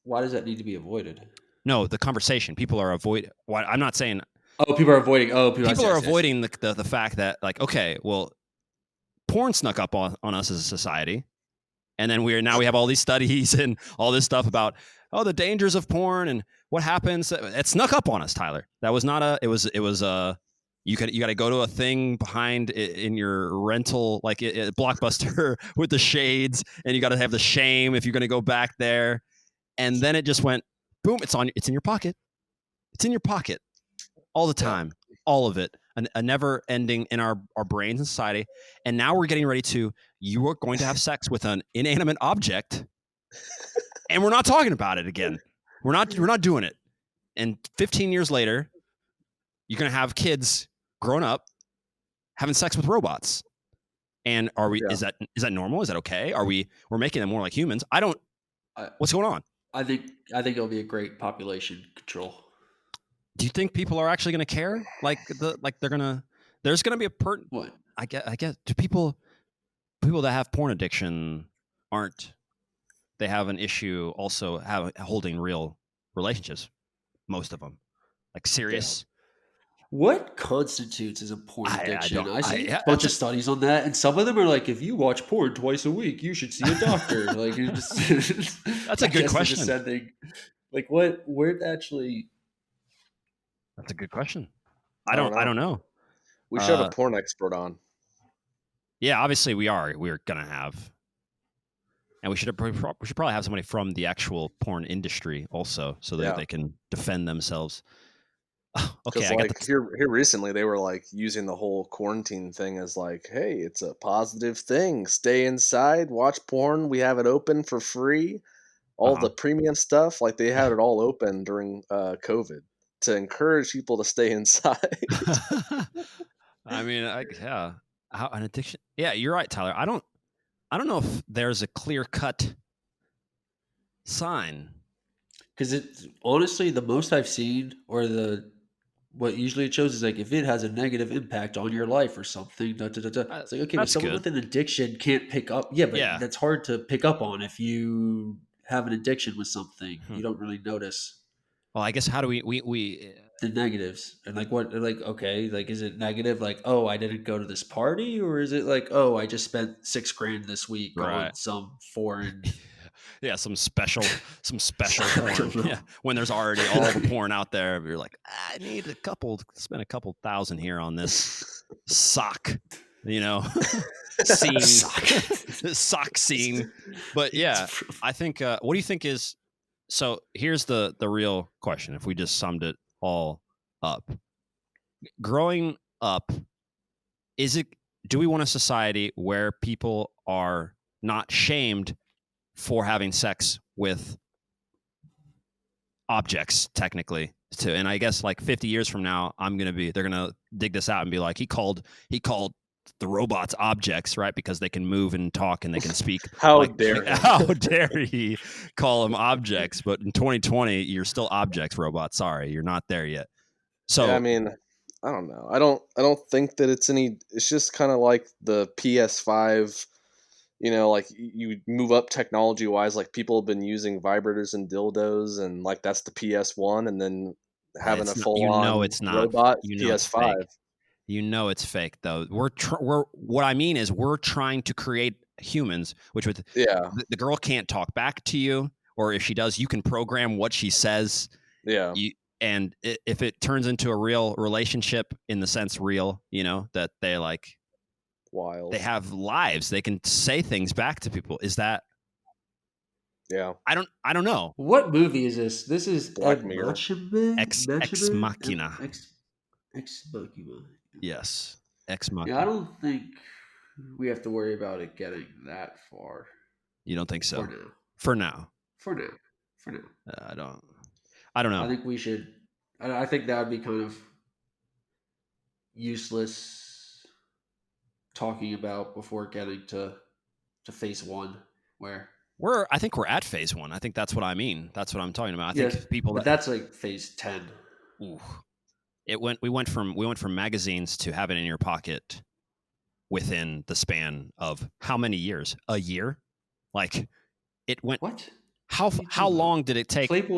Why does that need to be avoided? No, the conversation. People are avoiding. I'm not saying. Oh, people are avoiding. People are avoiding the fact that, like, okay, well, porn snuck up on us as a society, and then we have all these studies and all this stuff about the dangers of porn and what happens. It snuck up on us, Tyler. That was not a. It was you got to go to a thing behind in your rental, like Blockbuster with the shades, and you got to have the shame if you're going to go back there. And then it just went boom. It's in your pocket. It's in your pocket all the time, all of it. A never ending in our brains and society. And now we're getting ready you are going to have sex with an inanimate object, and we're not talking about it again. We're not doing it. And 15 years later, you're going to have kids grown up having sex with robots. And is that normal? Is that okay? We're making them more like humans? What's going on? I think it'll be a great population control. Do you think people are actually going to care? There's going to be what? I guess do people that have porn addiction they have an issue also holding real relationships, most of them, like serious. What constitutes as a porn addiction? I see a bunch of studies on that, and some of them are like, if you watch porn twice a week, you should see a doctor. Like, that's a good question. Like, where actually? That's a good question. I don't know. We should have a porn expert on. Yeah, obviously we're gonna have, and we should probably have somebody from the actual porn industry also, so that they can defend themselves. Okay, here recently they were like using the whole quarantine thing as like, hey, it's a positive thing. Stay inside, watch porn. We have it open for free. All the premium stuff, like they had it all open during COVID to encourage people to stay inside. I mean, how an addiction? Yeah, you're right, Tyler. I don't know if there's a clear-cut sign, because it's honestly the most I've seen, or what usually it shows is like if it has a negative impact on your life or something. It's like, okay, but someone with an addiction can't pick up. Yeah, but that's hard to pick up on if you have an addiction with something. You don't really notice. Well, I guess how do we the negatives, and like what, like, okay, like is it negative, like, oh, I didn't go to this party, or is it like, oh, I just spent $6,000 this week on some foreign some special porn. Yeah, when there's already all the porn out there, you're like, I need spend a couple thousand here on this sock, scene, sock scene. But yeah, I think. What do you think is? So here's the real question. If we just summed it all up, growing up, do we want a society where people are not shamed for having sex with objects, technically, too? And I guess like 50 years from now, they're gonna dig this out and be like, he called the robots objects, right? Because they can move and talk and they can speak. How dare he call them objects? But in 2020, you're still objects, robots. Sorry, you're not there yet. So I mean, I don't know. I don't think that it's just kind of like the PS5 like you move up technology wise, like people have been using vibrators and dildos, and like that's the PS1, and then having a full on it's not. robot It's PS5. fake. It's fake though. We're what I mean is we're trying to create humans, which with the girl can't talk back to you, or if she does, you can program what she says. Yeah. And if it turns into a real relationship, in the sense real, that they like wild, they have lives, they can say things back to people. Is that? Yeah. I don't know. What movie is this? This is Black Mirror. Ex Machina. Ex Machina. Yes. Ex Machina. Yeah, I don't think we have to worry about it getting that far. You don't think so? For now. I don't know. I think we should. I think that would be kind of useless talking about before getting to phase 1, where I think we're at phase 1. I think that's what I mean. That's what I'm talking about. I think people. But that's like phase 10. Ooh. We went from magazines to have it in your pocket within the span of how many years? A year? Like it went. What? How long did it take? Weren't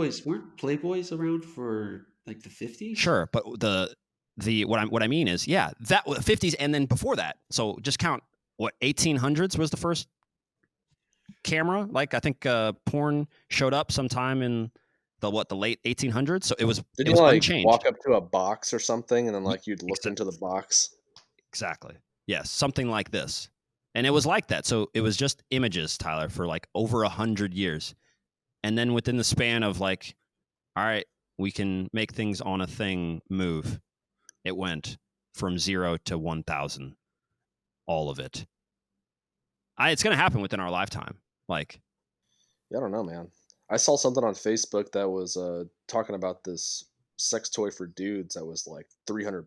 Playboys around for like the 50s? Sure, but what I mean is, yeah, that 50s, and then before that. So just count what 1800s was the first camera. Like I think porn showed up sometime in the late 1800s. So it was. Did it you was like unchanged. walk up to a box or something, and then like you'd look into the box? Exactly. Yes, something like this, and it was like that. So it was just images, Tyler, for like over 100 years, and then within the span of like, all right, we can make things on a thing move. It went from 0 to 1,000, all of it. It's going to happen within our lifetime. Like, I don't know, man. I saw something on Facebook that was talking about this sex toy for dudes that was like $300.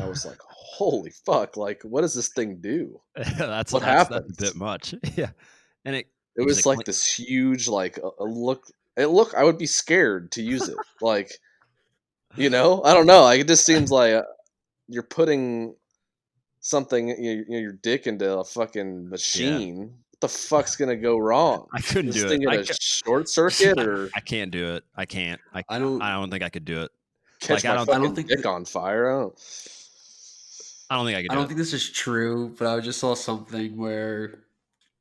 I was like, holy fuck! Like, what does this thing do? That's happens? That's a bit much. Yeah, and it was like this huge, like look. I would be scared to use it. Like, I don't know. Like, it just seems like you're putting something, your dick into a fucking machine. Yeah. What the fuck's gonna go wrong? I couldn't do it. A short circuit, or I can't do it. I can't. I don't think I could do it. Catch my fucking dick on fire. I don't think I could. I don't think this is true, but I just saw something where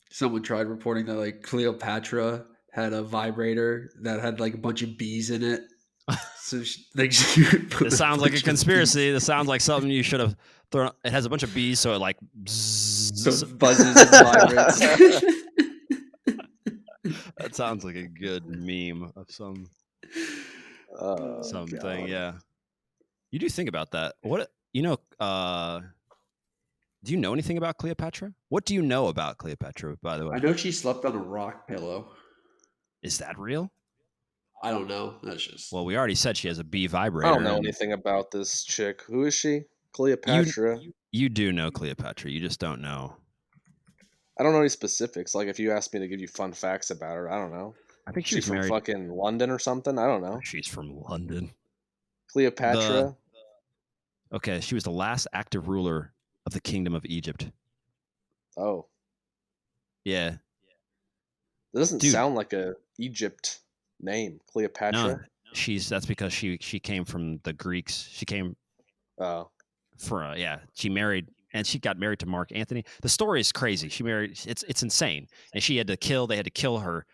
someone tried reporting that like Cleopatra had a vibrator that had like a bunch of bees in it. So it sounds like a conspiracy. This sounds like something you should have thrown. It has a bunch of bees, so it like buzzes and vibrates. That sounds like a good meme of something. God. Yeah. You do think about that. What do you know anything about Cleopatra? What do you know about Cleopatra, by the way? I know she slept on a rock pillow. Is that real? I don't know. That's just. Well, we already said she has a bee vibrator. I don't know anything about this chick. Who is she? Cleopatra. You do know Cleopatra. You just don't know. I don't know any specifics. Like, if you asked me to give you fun facts about her, I don't know. I think she's from fucking London or something. I don't know. She's from London. Cleopatra. Okay, she was the last active ruler of the Kingdom of Egypt. Oh. Yeah. That doesn't sound like a Egypt name, Cleopatra. No, that's because she came from the Greeks. She came. She married, and she got married to Mark Antony. The story is crazy. She married. It's insane, and she had to kill. They had to kill her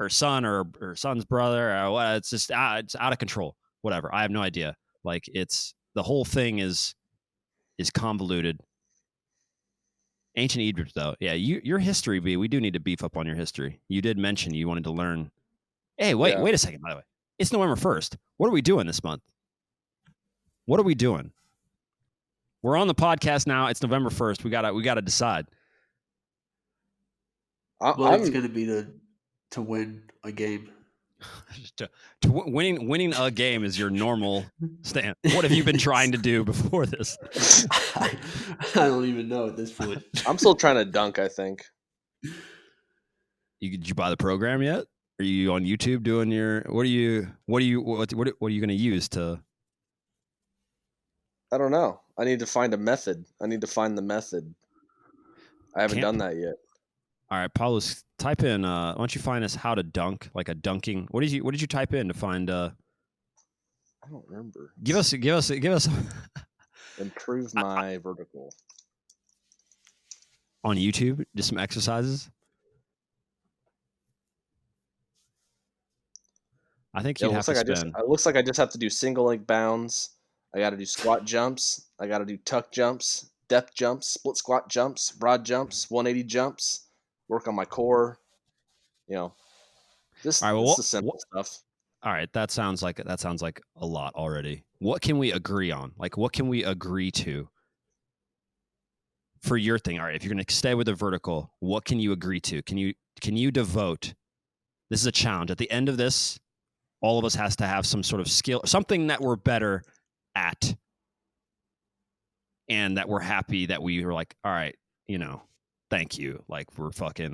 son or her son's brother. Or what? It's just it's out of control. Whatever. I have no idea. Like the whole thing is convoluted. Ancient Egypt, though, yeah. Your history, B. We do need to beef up on your history. You did mention you wanted to learn. Hey, wait a second. By the way, it's November 1st. What are we doing this month? What are we doing? We're on the podcast now. It's November 1st. We gotta decide. It's gonna be to win a game. Winning a game is your normal stand. What have you been trying to do before this? I don't even know at this point. I'm still trying to dunk, I think. Did you buy the program yet? Are you on YouTube doing your? What are you going to use to? I don't know. I need to find a method. I need to find the method. I haven't done that yet. All right, Paulus, type in. Why don't you find us how to dunk, like a dunking? What did you type in to find? I don't remember. Give us. Improve my vertical on YouTube. Just some exercises. I think you'd have to spend. It looks like I just have to do single leg bounds. I got to do squat jumps. I got to do tuck jumps, depth jumps, split squat jumps, broad jumps, 180 jumps. Work on my core. You know, this is the simple stuff. All right, that sounds like a lot already. What can we agree on? Like, what can we agree to for your thing? All right, if you're going to stay with the vertical, what can you agree to? Can you devote? This is a challenge. At the end of this, all of us has to have some sort of skill, something that we're better at, and that we're happy that we were like, all right, thank you. Like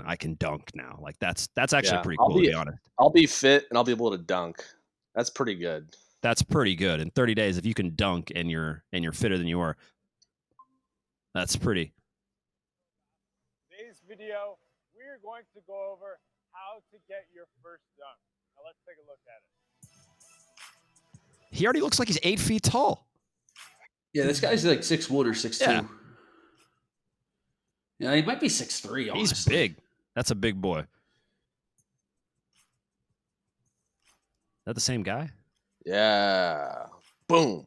I can dunk now. Like that's actually pretty cool, to be honest. I'll be fit and I'll be able to dunk. That's pretty good. That's pretty good. In 30 days, if you can dunk and you're fitter than you are, that's pretty. Today's video, we're going to go over how to get your first dunk. Now let's take a look at it. He already looks like he's 8 feet tall. Yeah, this guy's like 6'1" or 6'2". Yeah. Yeah, he might be 6'3", honestly. He's big. That's a big boy. Is that the same guy? Yeah. Boom.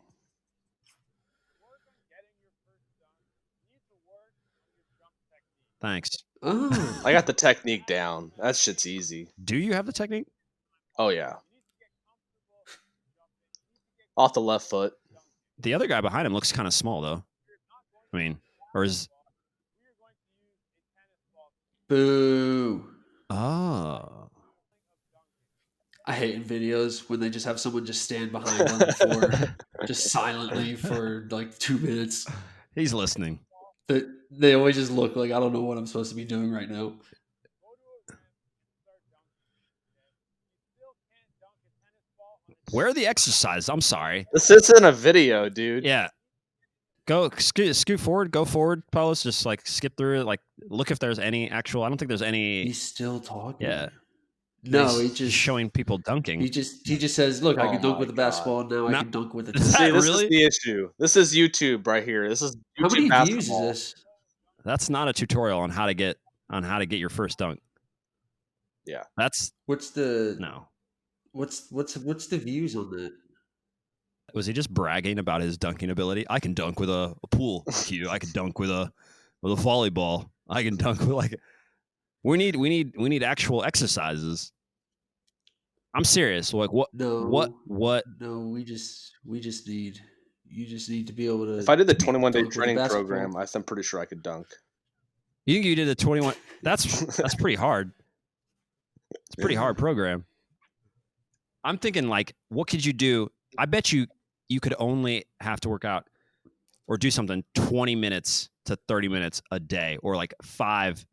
Thanks. Oh. I got the technique down. That shit's easy. Do you have the technique? Oh, yeah. Off the left foot. The other guy behind him looks kind of small, though. I mean, or is... Boo. Oh. I hate videos when they just have someone just stand behind on the floor just silently for like 2 minutes. He's listening. They always just look like I don't know what I'm supposed to be doing right now. Where are the exercises? I'm sorry. This is in a video, dude. Yeah. Go scoot forward. Go forward, Paulus. Just like skip through it. Like look if there's any actual. I don't think there's any. He's still talking. Yeah. No, he's just showing people dunking. He just says, "Look, I can dunk with a basketball. Now I can dunk with a." See, this is the issue. This is YouTube right here. This is YouTube how many basketball. views is this? That's not a tutorial on how to get your first dunk. Yeah. That's what's the views on that? Was he just bragging about his dunking ability? I can dunk with a pool cue. I can dunk with a volleyball. I can dunk with like. We need actual exercises. I'm serious. Like what? No. What? No, we just need. You just need to be able to. If I did the 21-day training program, I'm pretty sure I could dunk. You think you did the 21? That's pretty hard. It's a pretty hard program. I'm thinking like, what could you do? I bet you could only have to work out or do something 20 minutes to 30 minutes a day, or like 5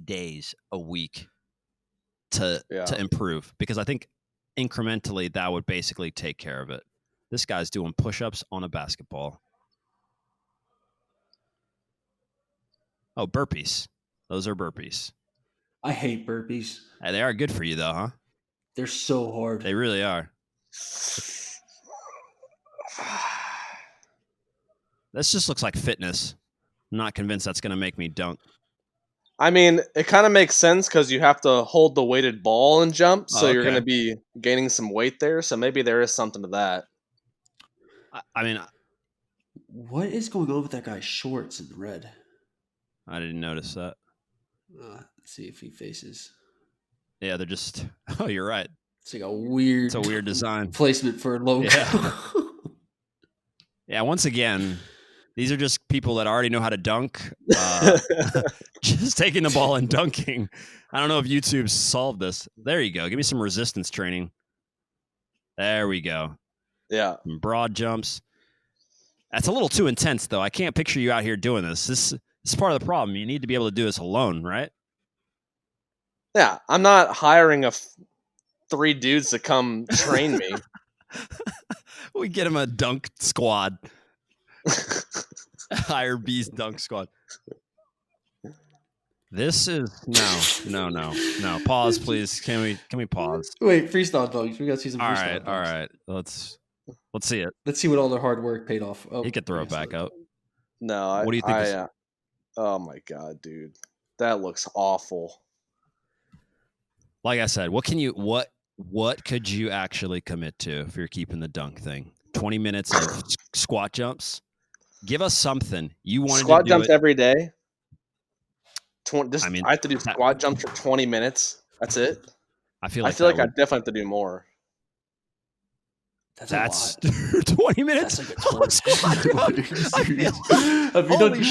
days a week to improve, because I think incrementally that would basically take care of it. This guy's doing push-ups on a basketball. Oh, burpees. Those are burpees. I hate burpees. Hey, they are good for you though, huh? They're so hard. They really are. This just looks like fitness. I'm not convinced that's going to make me dunk. I mean, it kind of makes sense because you have to hold the weighted ball and jump, so you're going to be gaining some weight there. So maybe there is something to that. I mean, what is going on with that guy's shorts in red? I didn't notice that. Let's see if he faces. Yeah, they're just. Oh, you're right. It's like a weird. It's a weird design placement for a logo. Yeah. Yeah. Once again, these are just people that already know how to dunk. Just taking the ball and dunking. I don't know if YouTube solved this. There you go. Give me some resistance training. There we go. Yeah. Some broad jumps. That's a little too intense, though. I can't picture you out here doing this. This is part of the problem. You need to be able to do this alone, right? Yeah. I'm not hiring 3 dudes to come train me. We get him a dunk squad. Hire B's dunk squad. This is no. Pause, please. Can we pause? Wait, freestyle dogs. We gotta see some freestyle dogs. All right. Let's see it. Let's see what all their hard work paid off. Oh, He could throw it back up. No, what do you think? Oh my god, dude, that looks awful. Like I said, what could you actually commit to if you're keeping the dunk thing? 20 minutes of squat jumps. Give us something you want. Squat jumps every day. I have to do squat jumps for 20 minutes. That's it. I feel like I definitely have to do more. That's 20 minutes. That's like a ton.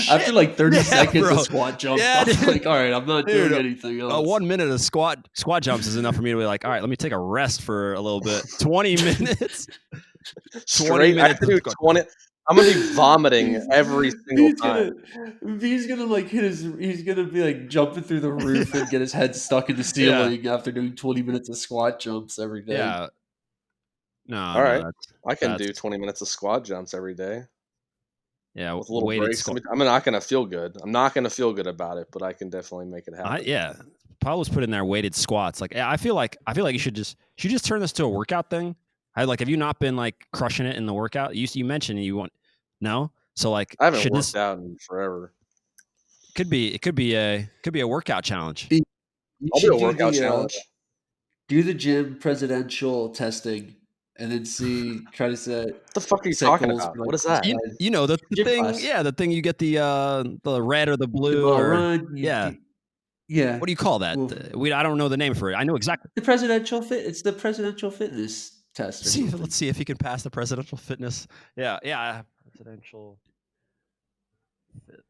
After like 30 seconds of squat jump, I'm like, all right, I'm not doing anything else. 1 minute of squat jumps is enough for me to be like, all right, let me take a rest for a little bit. 20 minutes. 20 minutes. I have to do 20. I'm gonna be vomiting every single time. He's gonna like he's gonna be like jumping through the roof and get his head stuck in the ceiling after doing 20 minutes of squat jumps every day. Yeah. No. All right. I can do 20 minutes of squat jumps every day. Yeah, with little breaks. I'm not gonna feel good. I'm not gonna feel good about it, but I can definitely make it happen. Paul was put in there weighted squats. Like I feel like you should just turn this to a workout thing. Have you not been like crushing it in the workout? You mentioned you want so like I haven't worked out in forever. It could be a workout challenge. I'll do a workout challenge. Do the gym presidential testing and then try to set. What the fuck are you talking about? What is that? You know the thing. Class. Yeah, the thing you get the red or the blue Yeah. What do you call that? Well, I don't know the name for it. I know exactly. The presidential It's the presidential fitness test. Let's see if he can pass the presidential fitness. Yeah. Presidential.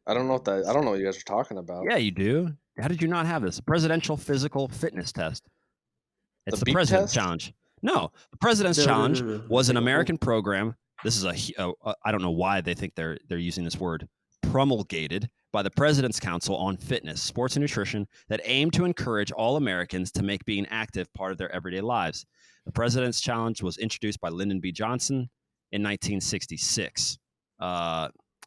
I don't know what you guys are talking about. Yeah, you do. How did you not have this? Presidential physical fitness test. It's the president's challenge. No, the president's challenge was an American program. This is I don't know why they think they're using this word. Promulgated by the President's Council on Fitness, Sports and Nutrition that aimed to encourage all Americans to make being active part of their everyday lives. The President's Challenge was introduced by Lyndon B. Johnson in 1966.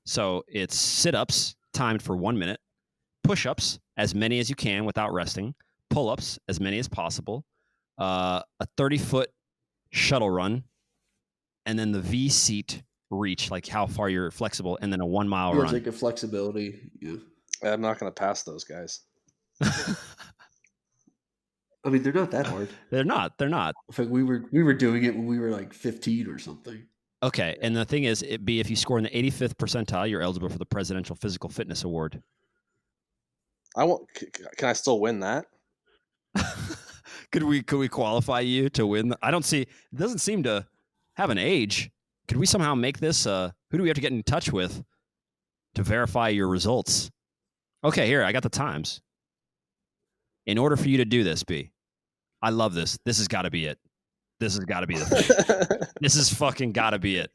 So it's sit-ups timed for 1 minute, push-ups as many as you can without resting, pull-ups as many as possible, a 30-foot shuttle run, and then the V-seat reach, like how far you're flexible, and then a 1 mile run. Like a flexibility. Yeah. I'm not going to pass those guys. I mean, they're not that hard. They're not. In fact, we were doing it when we were like 15 or something. Okay, and the thing is, if you score in the 85th percentile, you're eligible for the Presidential Physical Fitness Award. Can I still win that? Could we qualify you to win? I don't see. It doesn't seem to have an age. Could we somehow make this? Who do we have to get in touch with to verify your results? Okay, here I got the times. In order for you to do this, B, I love this. This has got to be it. This has got to be the thing. This is fucking got to be it.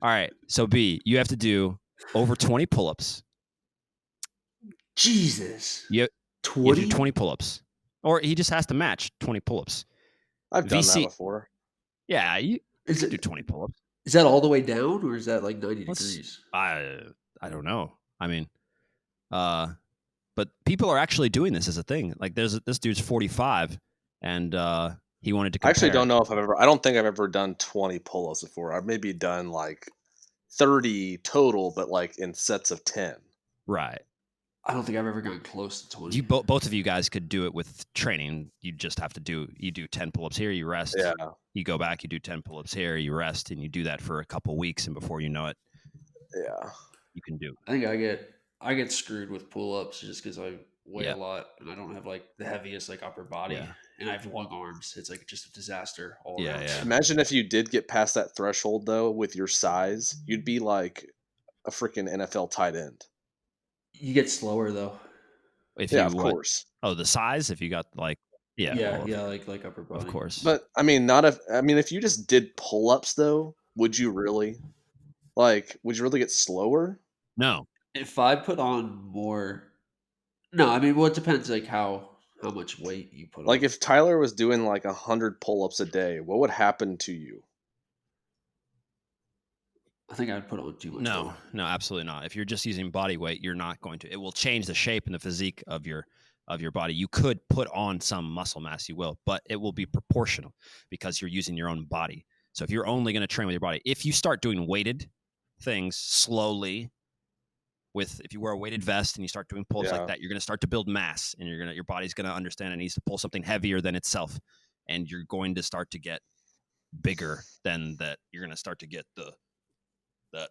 All right, so B, you have to do over 20 pull-ups. Jesus. You 20 pull-ups. Or he just has to match 20 pull-ups. I've done that before. Yeah, you do 20 pull-ups. Is that all the way down, or is that like 90 degrees? I don't know. I mean, but people are actually doing this as a thing. Like, this dude's 45, and he wanted to compare. I actually don't know if I don't think I've ever done 20 pull-ups before. I've maybe done like 30 total, but like in sets of 10. Right. I don't think I've ever gotten close to 20. Both of you guys could do it with training. You just have to do 10 pull-ups here, you rest. Yeah. You go back, you do 10 pull-ups here, you rest, and you do that for a couple weeks, and before you know it, you can do. I think I get screwed with pull-ups just because I weigh a lot, and I don't have like the heaviest like upper body, and I have long arms. It's like just a disaster all around. Yeah. Imagine if you did get past that threshold though, with your size, you'd be like a freaking NFL tight end. You get slower though. Of course. Oh, the size? If you got like like upper body. Of course. But if you just did pull-ups though, would you really get slower? No. If I put on more, no. I mean, well, it depends like how much weight you put on. Like if Tyler was doing like 100 pull-ups a day, what would happen to you? I think I would put on too much weight. No, absolutely not. If you're just using body weight, you're not going to. It will change the shape and the physique of your body. You could put on some muscle mass, you will, but it will be proportional because you're using your own body. So if you're only going to train with your body, if you start doing weighted things slowly, if you wear a weighted vest and you start doing pulls like that, you're going to start to build mass, and your body's going to understand it needs to pull something heavier than itself, and you're going to start to get bigger than that. You're going to start to get that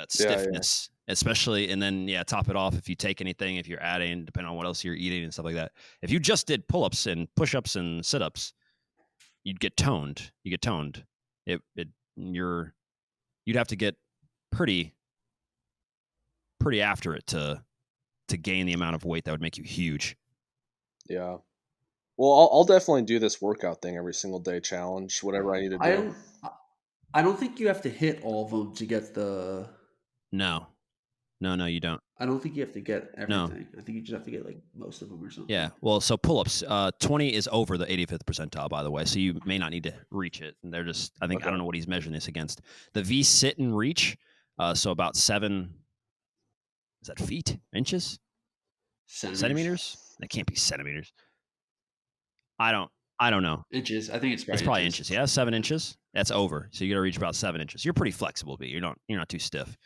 stiffness, especially, and then top it off if you take anything, if you're adding, depending on what else you're eating and stuff like that. If you just did pull-ups and push-ups and sit-ups, you'd get toned. You'd have to get pretty after it to gain the amount of weight that would make you huge. Yeah. Well, I'll definitely do this workout thing every single day challenge, whatever I need to do. I don't think you have to hit all of them to get the. No, you don't. I don't think you have to get everything. No. I think you just have to get like most of them or something. Yeah. Well, so pull-ups, 20 is over the 85th percentile, by the way. So you may not need to reach it. And they're just, I don't know what he's measuring this against. The V sit and reach, so about 7. Is that feet? Inches? Centimeters? That can't be centimeters. I don't know. Inches. I think it's probably inches. Yeah, 7 inches. That's over. So you got to reach about 7 inches. You're pretty flexible, but you're not too stiff.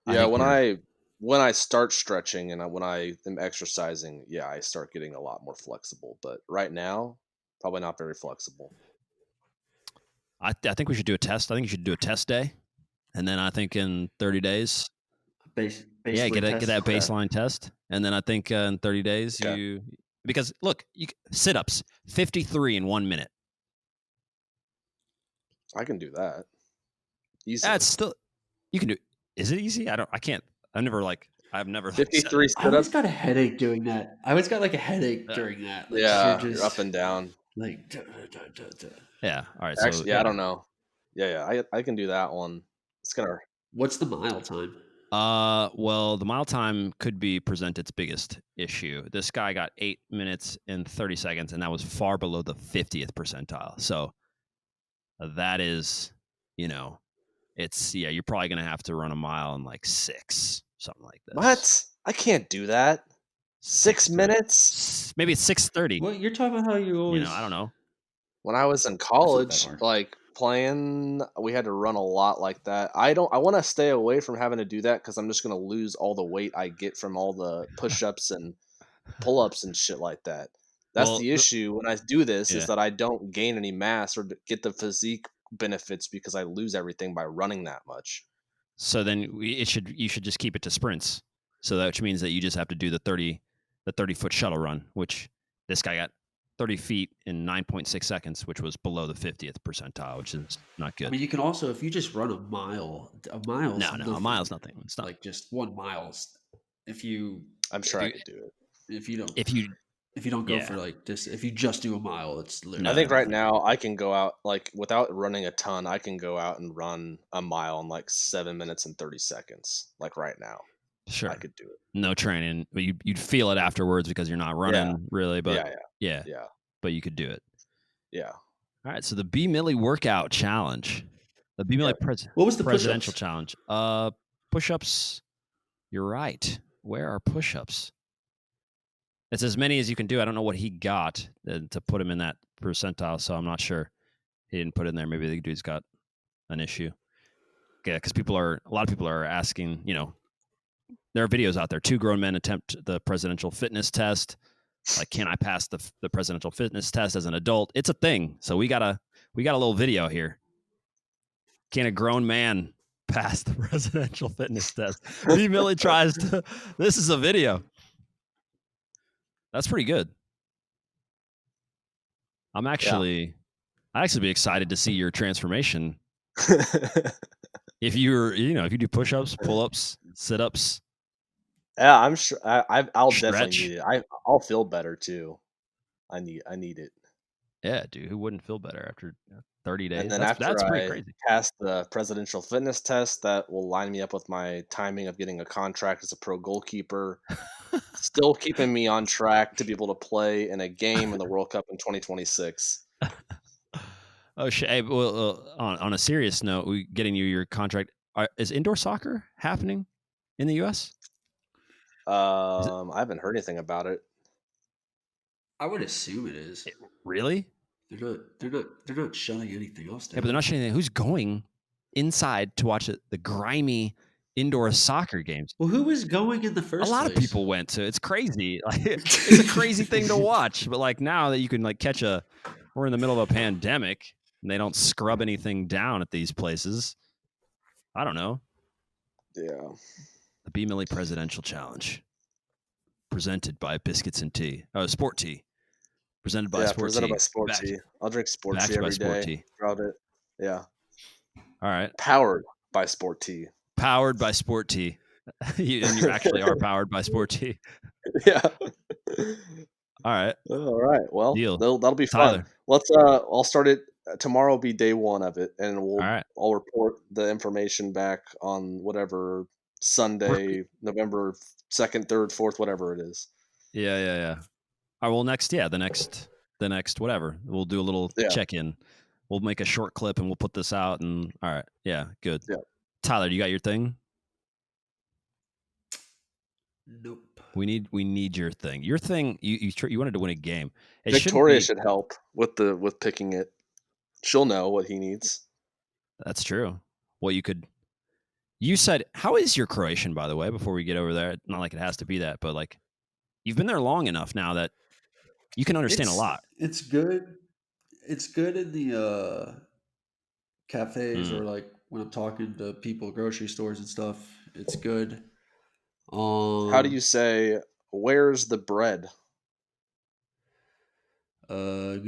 Yeah, when I start stretching and when I am exercising, I start getting a lot more flexible. But right now, probably not very flexible. I think we should do a test. I think you should do a test day, and then I think in 30 days, get that baseline test, and then I think in 30 days because look, sit-ups 53 in 1 minute. I can do that. Easy. That's still you can do. Is it easy? I can't. I've never 53 sit-ups. I always got a headache doing that. I always got like a headache during that. Like, you're up and down. Like, yeah. All right. Actually, I don't know. Yeah. I can do that one. It's gonna. What's the mile time? Well, the mile time could present its biggest issue. This guy got 8 minutes and 30 seconds, and that was far below the 50th percentile. So that is, it's you're probably gonna have to run a mile in like 6, something like that. What? I can't do that. 6 minutes? Maybe it's 6:30. Well, you're talking about how you always. I don't know. When I was in college, like playing, we had to run a lot like that. I want to stay away from having to do that because I'm just going to lose all the weight I get from all the push-ups and pull-ups and shit like that. That's the issue when I do this is that I don't gain any mass or get the physique benefits because I lose everything by running that much. So then you should just keep it to sprints. So that which means that you just have to do the 30-foot shuttle run, which this guy got 30 feet in 9.6 seconds, which was below the 50th percentile, which is not good. I mean, you can also, if you just run a mile. No, a mile's nothing. It's not like just 1 mile. I'm sure I could do it. If you don't go for if you just do a mile, it's literally. I think right now I can go out without running a ton. I can go out and run a mile in 7 minutes and 30 seconds. Like right now. Sure, I could do it. No training, but you'd feel it afterwards because you're not running really. But yeah, but you could do it. Yeah. All right. So the B Millie workout challenge, the B Millie what was the presidential push-ups? challenge? Push-ups. You're right. Where are push-ups? It's as many as you can do. I don't know what he got to put him in that percentile, so I'm not sure. He didn't put it in there. Maybe the dude's got an issue. Yeah, because a lot of people are asking. There are videos out there. 2 grown men attempt the presidential fitness test. Like, can I pass the presidential fitness test as an adult? It's a thing. So we got a little video here. Can a grown man pass the presidential fitness test? B Millie tries to. This is a video. That's pretty good. I'd actually be excited to see your transformation. If you do push-ups, pull-ups, sit-ups. Yeah, I'm sure. I'll definitely need it. I'll feel better too. I need it. Yeah, dude. Who wouldn't feel better after 30 days? And then that's pretty crazy. Pass the presidential fitness test, that will line me up with my timing of getting a contract as a pro goalkeeper. Still keeping me on track to be able to play in a game in the World Cup in 2026. Oh shit! Hey, well, on a serious note, we getting you your contract. Is indoor soccer happening in the U.S.? I haven't heard anything about it. I would assume it is. Really? They're not shutting anything else down. Yeah, but they're not shutting anything. Who's going inside to watch the grimy indoor soccer games? Well, who was going in the first place? A lot of people went to. It's crazy. Like, it's a crazy thing to watch. But like now that you can like catch a, we're in the middle of a pandemic and they don't scrub anything down at these places. I don't know. Yeah. The B Millie Presidential Challenge, presented by Biscuits and Tea. Sport Tea. Presented by Sport presented Tea. by Sport Tea. I'll drink Sport Tea every day. Throughout it. Yeah. All right. Powered by Sport Tea. Powered by Sport Tea. And you actually are powered by Sport Tea. Yeah. All right. Well, deal. That'll be Tyler. fun. Let's. I'll start it tomorrow. Will be day one of it, and I'll report the information back on whatever Sunday, November 2nd, 3rd, 4th, whatever it is. Yeah. All right. Well, the next whatever. We'll do a little check-in. We'll make a short clip and we'll put this out. And all right. Yeah. Good. Yeah. Tyler, you got your thing? Nope. We need your thing. Your thing. You wanted to win a game. Victoria should help with picking it. She'll know what he needs. That's true. Well, you said, how is your Croatian, by the way, before we get over there? Not like it has to be that, but like you've been there long enough now that you can understand a lot. It's good. It's good in the cafes or like when I'm talking to people at grocery stores and stuff. It's good. How do you say, where's the bread? Gru?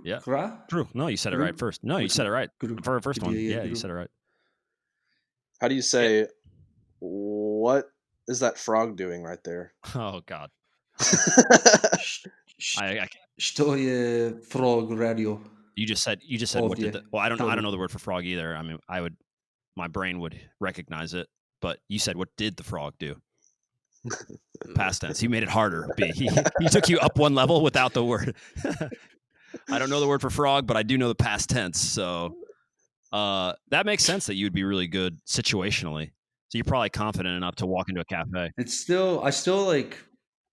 Yeah. Gra? True. No, you said it right first. No, you said it right. For the first one. Yeah, you said it right. How do you say, what is that frog doing right there? Oh, God. Stoje frog radio. You just said what did well, I don't know the word for frog either. I mean, my brain would recognize it, but you said what did the frog do? Past tense. He made it harder. He took you up one level without the word. I don't know the word for frog, but I do know the past tense. So that makes sense that you'd be really good situationally. So you're probably confident enough to walk into a cafe. I still like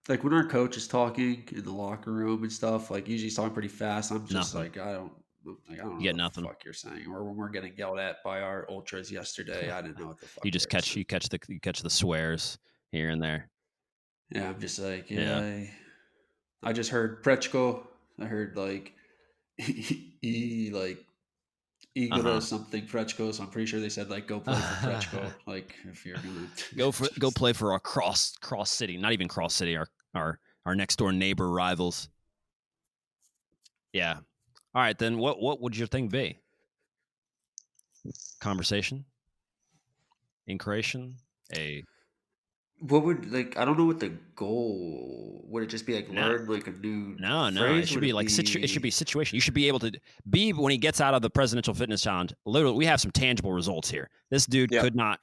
when our coach is talking in the locker room and stuff, like usually he's talking pretty fast. I'm just like, I don't know what the fuck you're saying. Or when we're getting yelled at by our ultras yesterday, I didn't know what the fuck. You just catch the swears here and there. Yeah, I'm just like, I just heard Prechko. I heard like Igor something Prechko. So I'm pretty sure they said like go play for Prechko. Like if you're gonna go play for our cross city, not even cross city, our next door neighbor rivals. Yeah. All right, then what would your thing be? Conversation in Croatian? What would I don't know what the goal would. It just be like learn like a new phrase? It should be like it should be situation. You should be able to be when he gets out of the presidential fitness challenge. Literally, we have some tangible results here. This dude could not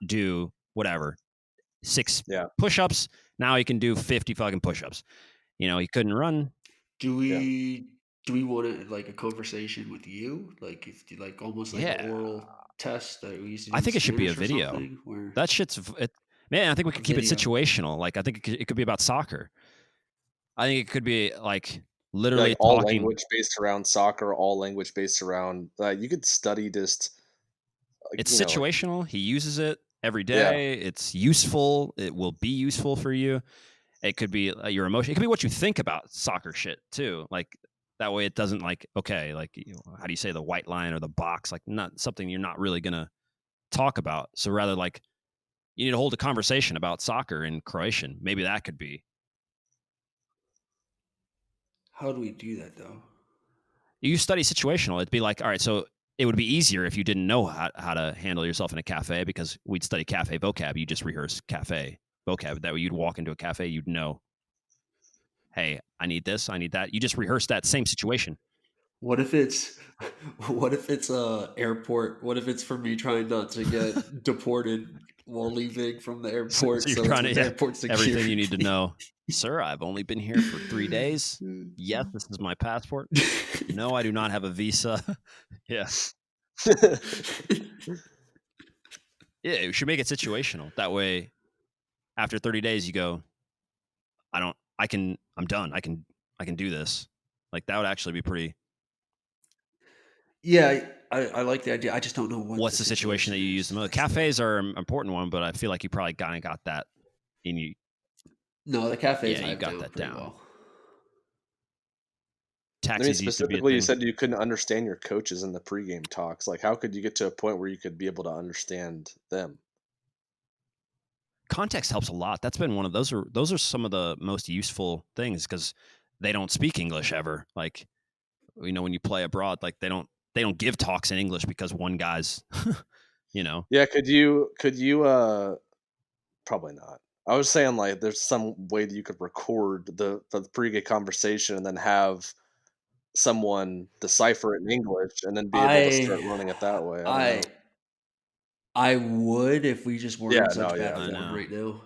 do whatever 6 push-ups. Now he can do 50 fucking push-ups. He couldn't run. Do we want like a conversation with you? Like if like almost like an oral test that we used to do. I think it should be a video. That shit's man, I think we could keep it situational. Like I think it could be about soccer. I think it could be like literally like all language based around soccer, all language based around you could study just it's situational. He uses it every day. It's useful. It will be useful for you. It could be your emotion. It could be what you think about soccer shit too. Like that way it doesn't like, okay, like how do you say the white line or the box? Like not something you're not really going to talk about. So rather like you need to hold a conversation about soccer in Croatian. Maybe that could be. How do we do that though? You study situational. It'd be like, all right, so it would be easier if you didn't know how to handle yourself in a cafe because we'd study cafe vocab. You just rehearse cafe vocab. That way you'd walk into a cafe, you'd know, hey, I need this, I need that. You just rehearse that same situation. What if it's airport? What if it's for me trying not to get deported while leaving from the airport. So you're trying to airport security. everything you need to know. Sir, I've only been here for 3 days. Yes, this is my passport. No, I do not have a visa. Yeah. Yeah, we should make it situational. That way, after 30 days, you go, I'm done. I can do this. Like, that would actually be pretty. Yeah, I like the idea. I just don't know what's the situation that you use the most. Cafes are an important one, but I feel like you probably kind of got that in you. No, the cafes. Yeah, you got that down. Well. Taxis specifically, you said you couldn't understand your coaches in the pregame talks. Like, how could you get to a point where you could be able to understand them? Context helps a lot. That's been one of those are some of the most useful things because they don't speak English ever. Like, when you play abroad, like they don't give talks in English because one guy's, Yeah, could you probably not. I was saying, like, there's some way that you could record the pregame conversation and then have someone decipher it in English and then be able to start learning it that way. I would if we just weren't in such bad form right now.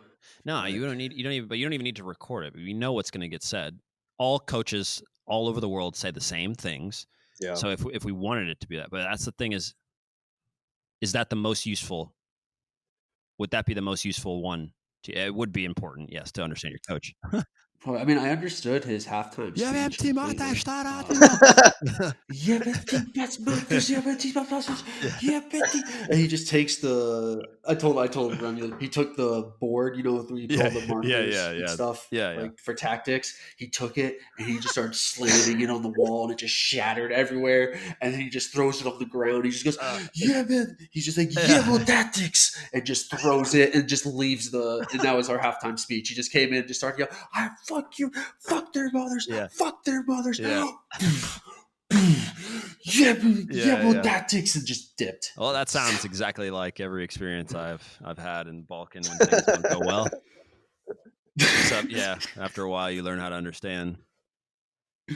No, you don't even need to record it. We know what's going to get said. All coaches all over the world say the same things. Yeah. So if we wanted it to be that, but that's the thing is that the most useful? Would that be the most useful one? It would be important, yes, to understand your coach. I mean, I understood his halftime speech. And he just takes the. I told Remy, he took the board, you know, we call the markers and stuff, like for tactics. He took it and he just started slamming it on the wall, and it just shattered everywhere. And then he just throws it on the ground. He just goes, "Yeah, man." He's just like, "Yeah, well, tactics," and just throws it and just leaves the. And that was our halftime speech. He just came in and just started yelling, "Fuck you, fuck their mothers, fuck their mothers." Tactics, and just dipped. Well, that sounds exactly like every experience I've had in Balkan when things don't go well. Except, after a while you learn how to understand.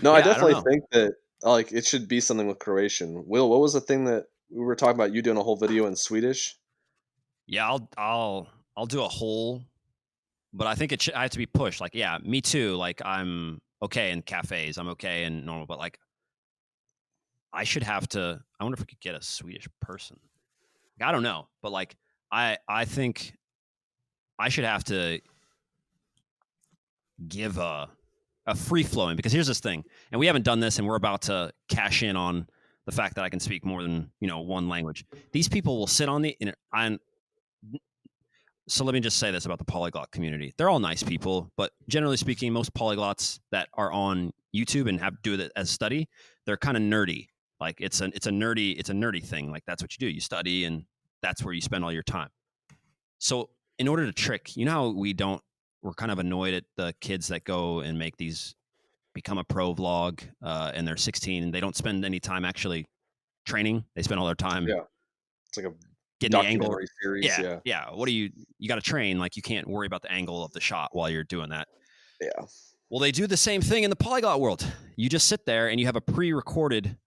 No, I definitely think that like it should be something with Croatian. Will, what was the thing that we were talking about? You doing a whole video in Swedish? Yeah, I'll do a whole, but I think I have to be pushed. Like, yeah, me too. Like, I'm okay in cafes. I'm okay in normal, but like, I should have to. I wonder if we could get a Swedish person. I don't know, but like, I think I should have to give a free flowing, because here's this thing, and we haven't done this, and we're about to cash in on the fact that I can speak more than one language. These people will sit on so let me just say this about the polyglot community. They're all nice people, but generally speaking, most polyglots that are on YouTube and do it as study, they're kind of nerdy. Like, it's a nerdy thing. Like, that's what you do. You study, and that's where you spend all your time. So in order to trick, how we're kind of annoyed at the kids that go and become a pro vlog, and they're 16 and they don't spend any time actually training. They spend all their time. Yeah. It's like a getting the angle series. Yeah. What do you got to train? Like, you can't worry about the angle of the shot while you're doing that. Yeah. Well, they do the same thing in the polyglot world. You just sit there and you have a pre-recorded.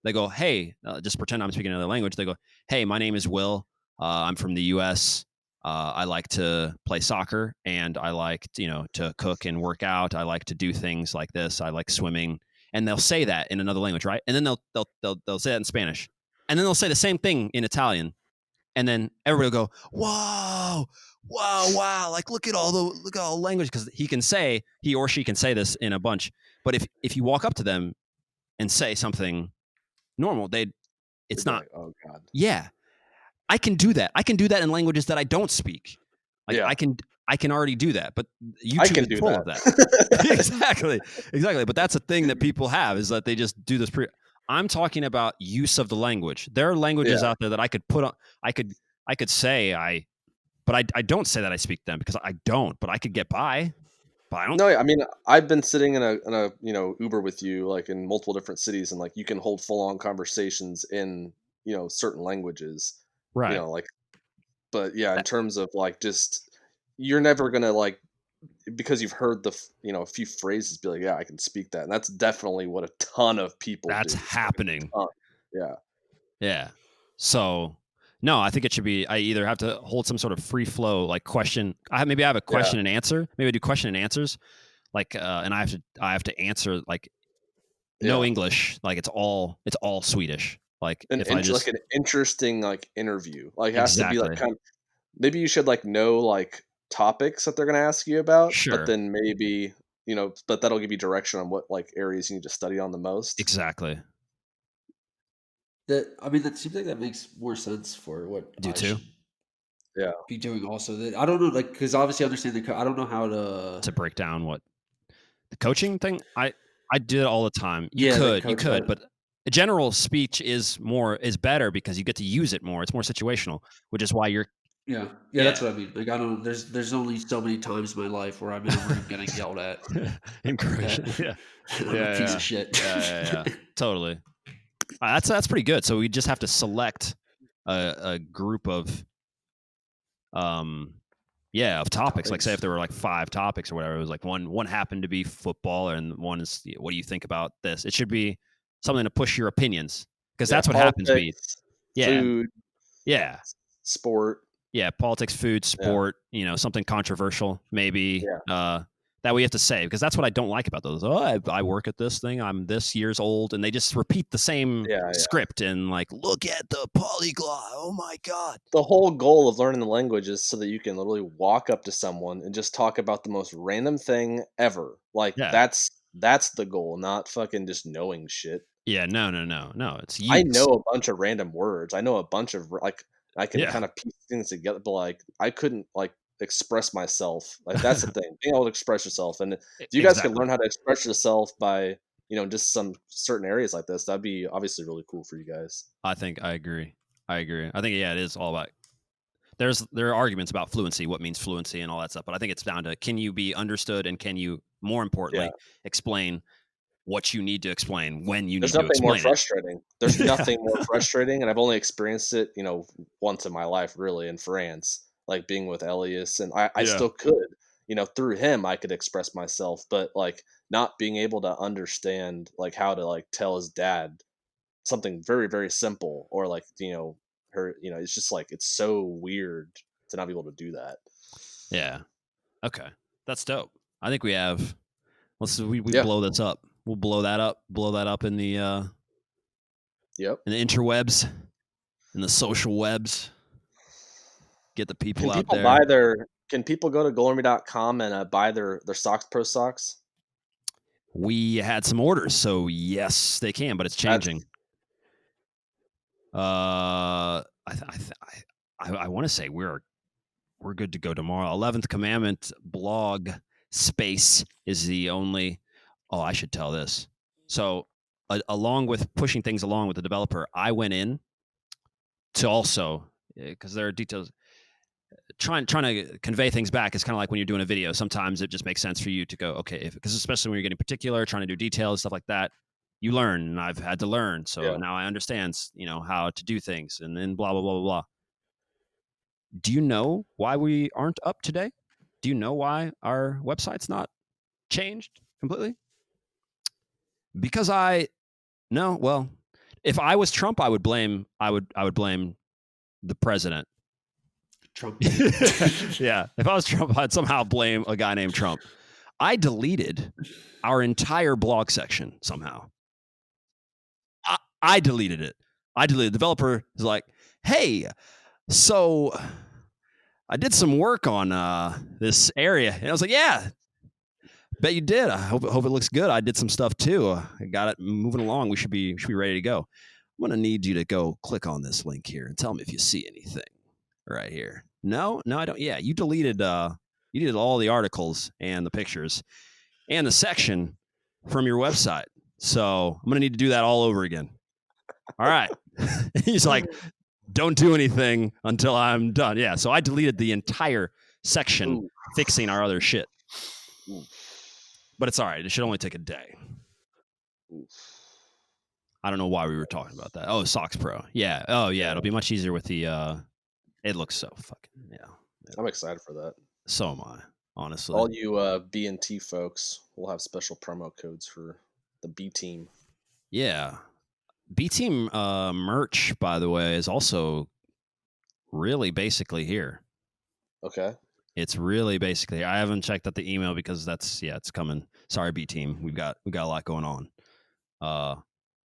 They go, "Hey," just pretend I'm speaking another language. They go, "Hey, my name is Will. I'm from the U.S. I like to play soccer, and I like to cook and work out. I like to do things like this. I like swimming." And they'll say that in another language, right? And then they'll say that in Spanish, and then they'll say the same thing in Italian, and then everybody will go, "Whoa, wow! Like, look at all the language," because he or she can say this in a bunch. But if you walk up to them and say something normal, it's not. Like, oh God. Yeah, I can do that. I can do that in languages that I don't speak. Like, I can already do that. But YouTube is full of that. Exactly. But that's a thing that people have, is that they just do this. I'm talking about use of the language. There are languages out there that I could put on. I could say but I don't say that I speak them, because I don't. But I could get by. But I don't. No, I mean, I've been sitting in a Uber with you, like, in multiple different cities, and like you can hold full on conversations in certain languages, right? Like, but in terms of like, just, you're never gonna, like, because you've heard a few phrases, be like, yeah, I can speak that, and that's definitely what a ton of people. That's do. happening. Yeah. So No, I think it should be. I either have to hold some sort of free flow, like question. Maybe I have a question and answer. Maybe I do question and answers, like, and I have to answer like no English, like it's all Swedish. Like if I just like an interesting like interview, like it has to be like exactly maybe you should like know like topics that they're gonna ask you about, but sure then maybe but that'll give you direction on what like areas you need to study on the most. exactly that seems like that makes more sense for what do I too should Yeah. be doing. Also, I don't know, like because obviously I understand I don't know how to. to break down what the coaching thing. I do it all the time. Yeah, the You coach. could, but general speech is better because you get to use it more. It's more situational, which is why you're Yeah, yeah. that's what I mean. Like I don't. There's only so many times in my life where I'm in a room getting yelled at. Encouraging. Yeah. I'm a piece of shit. Yeah. Totally. That's pretty good. So we just have to select a group of of topics. Like say if there were like 5 topics or whatever, it was like one happened to be football, and one is what do you think about this? It should be something to push your opinions because that's what happens. Food, Yeah, sport. yeah, politics, food, sport. Something controversial, maybe. That we have to say because that's what I don't like about those. Oh, I work at this thing. I'm this years old, and they just repeat the same script and like look at the polyglot. Oh my god! The whole goal of learning the language is so that you can literally walk up to someone and just talk about the most random thing ever. Like Yeah. that's the goal, not fucking just knowing shit. Yeah, no. It's use. I know a bunch of random words. I know a bunch of like I can Yeah. kind of piece things together, but like I couldn't like express myself. Like that's the thing, being able to express yourself. And if you guys could Exactly. learn how to express yourself by just some certain areas like this, that'd be obviously really cool for you guys. I agree. I think it is all about. There are arguments about fluency, what means fluency, and all that stuff. But I think it's down to can you be understood, and can you, more importantly, explain what you need to explain when you There's need to nothing more explain it. frustrating. There's nothing more frustrating, and I've only experienced it, once in my life, really, in France, like being with Elias, and I Yeah. still could, through him, I could express myself, but like not being able to understand like how to like tell his dad something very very simple, or like her, it's just like it's so weird to not be able to do that. Yeah. Okay. That's dope. I think we have. We Yeah. blow this up. We'll blow that up in the Yep. in the interwebs, in the social webs. Get the people Can out people there. can people go to golarmy.com and buy their socks, pro socks? We had some orders, so yes, they can, but it's changing. I want to say we're good to go tomorrow. 11th Commandment blog space is the only. Oh, I should tell this. So, along with pushing things along with the developer, I went in to also because there are details. Trying to convey things back is kind of like when you're doing a video. Sometimes it just makes sense for you to go, okay, because especially when you're getting particular, trying to do details, stuff like that, you learn, and I've had to learn. So now I understand, how to do things, and then blah, blah, blah, blah, blah. Do you know why we aren't up today? Do you know why our website's not changed completely? Because well, if I was Trump, I would blame the president. Trump. Yeah. If I was Trump, I'd somehow blame a guy named Trump. I deleted our entire blog section somehow. I deleted it. The developer is like, hey, so I did some work on this area. And I was like, yeah, bet you did. I hope it looks good. I did some stuff too. I got it moving along. We should be ready to go. I'm going to need you to go click on this link here and tell me if you see anything right here. No, I don't. Yeah, you deleted all the articles and the pictures and the section from your website. So I'm going to need to do that all over again. All right. He's like, don't do anything until I'm done. Yeah. So I deleted the entire section fixing our other shit. But it's all right. It should only take a day. I don't know why we were talking about that. Oh, Socks Pro. Yeah. Oh, yeah. It'll be much easier with the. It looks so fucking I'm excited for that. So am I, honestly. All you B&T folks will have special promo codes for the B team. Yeah. B team merch, by the way, is also really basically here. Okay. It's really basically. I haven't checked out the email because it's coming. Sorry, B team. We've got a lot going on.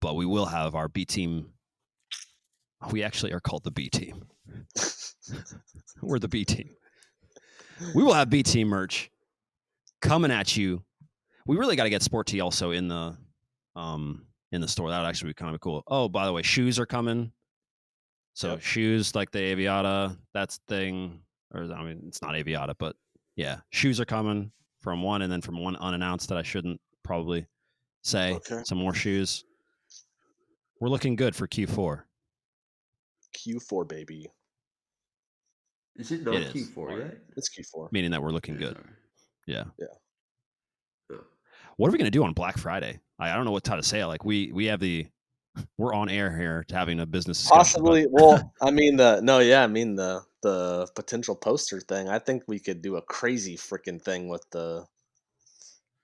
But we will have our B team. We actually are called the B team. We're the B team. We will have B team merch coming at you. We really got to get Sport Tee also in the store. That would actually be kind of cool. Oh, by the way, shoes are coming. So shoes like the Aviata, that's thing. Or I mean, it's not Aviata, but yeah, shoes are coming from one, and then from one unannounced that I shouldn't probably say. Okay. Some more shoes. We're looking good for Q4. Q4, baby. Is it not Q4 yet? It's Q4. Meaning that we're looking good. Yeah. Yeah. What are we going to do on Black Friday? I don't know what to say. Like we have we're on air here to having a business discussion. Possibly. Well, I mean the potential poster thing. I think we could do a crazy freaking thing with the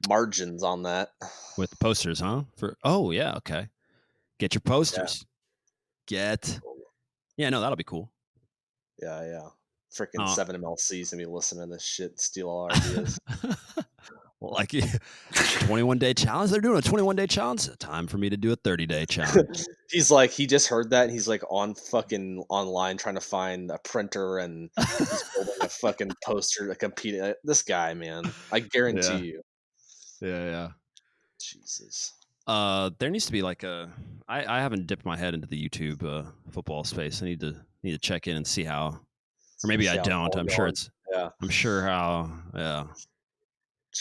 margins on that. With the posters, huh? Okay. Get your posters. Yeah, no, that'll be cool. Yeah. Freaking 7MLC's gonna be listening to this shit and steal all our ideas. Well, like 21-day challenge. They're doing a 21-day challenge. Time for me to do a 30-day challenge. He's like, he just heard that. And he's like on fucking online trying to find a printer and he's building a fucking poster to compete. This guy, man, I guarantee you. Yeah. Jesus. There needs to be like I haven't dipped my head into the YouTube football space. I need to check in and see how, or maybe I don't. I'm sure it's. Yeah. I'm sure how. Yeah.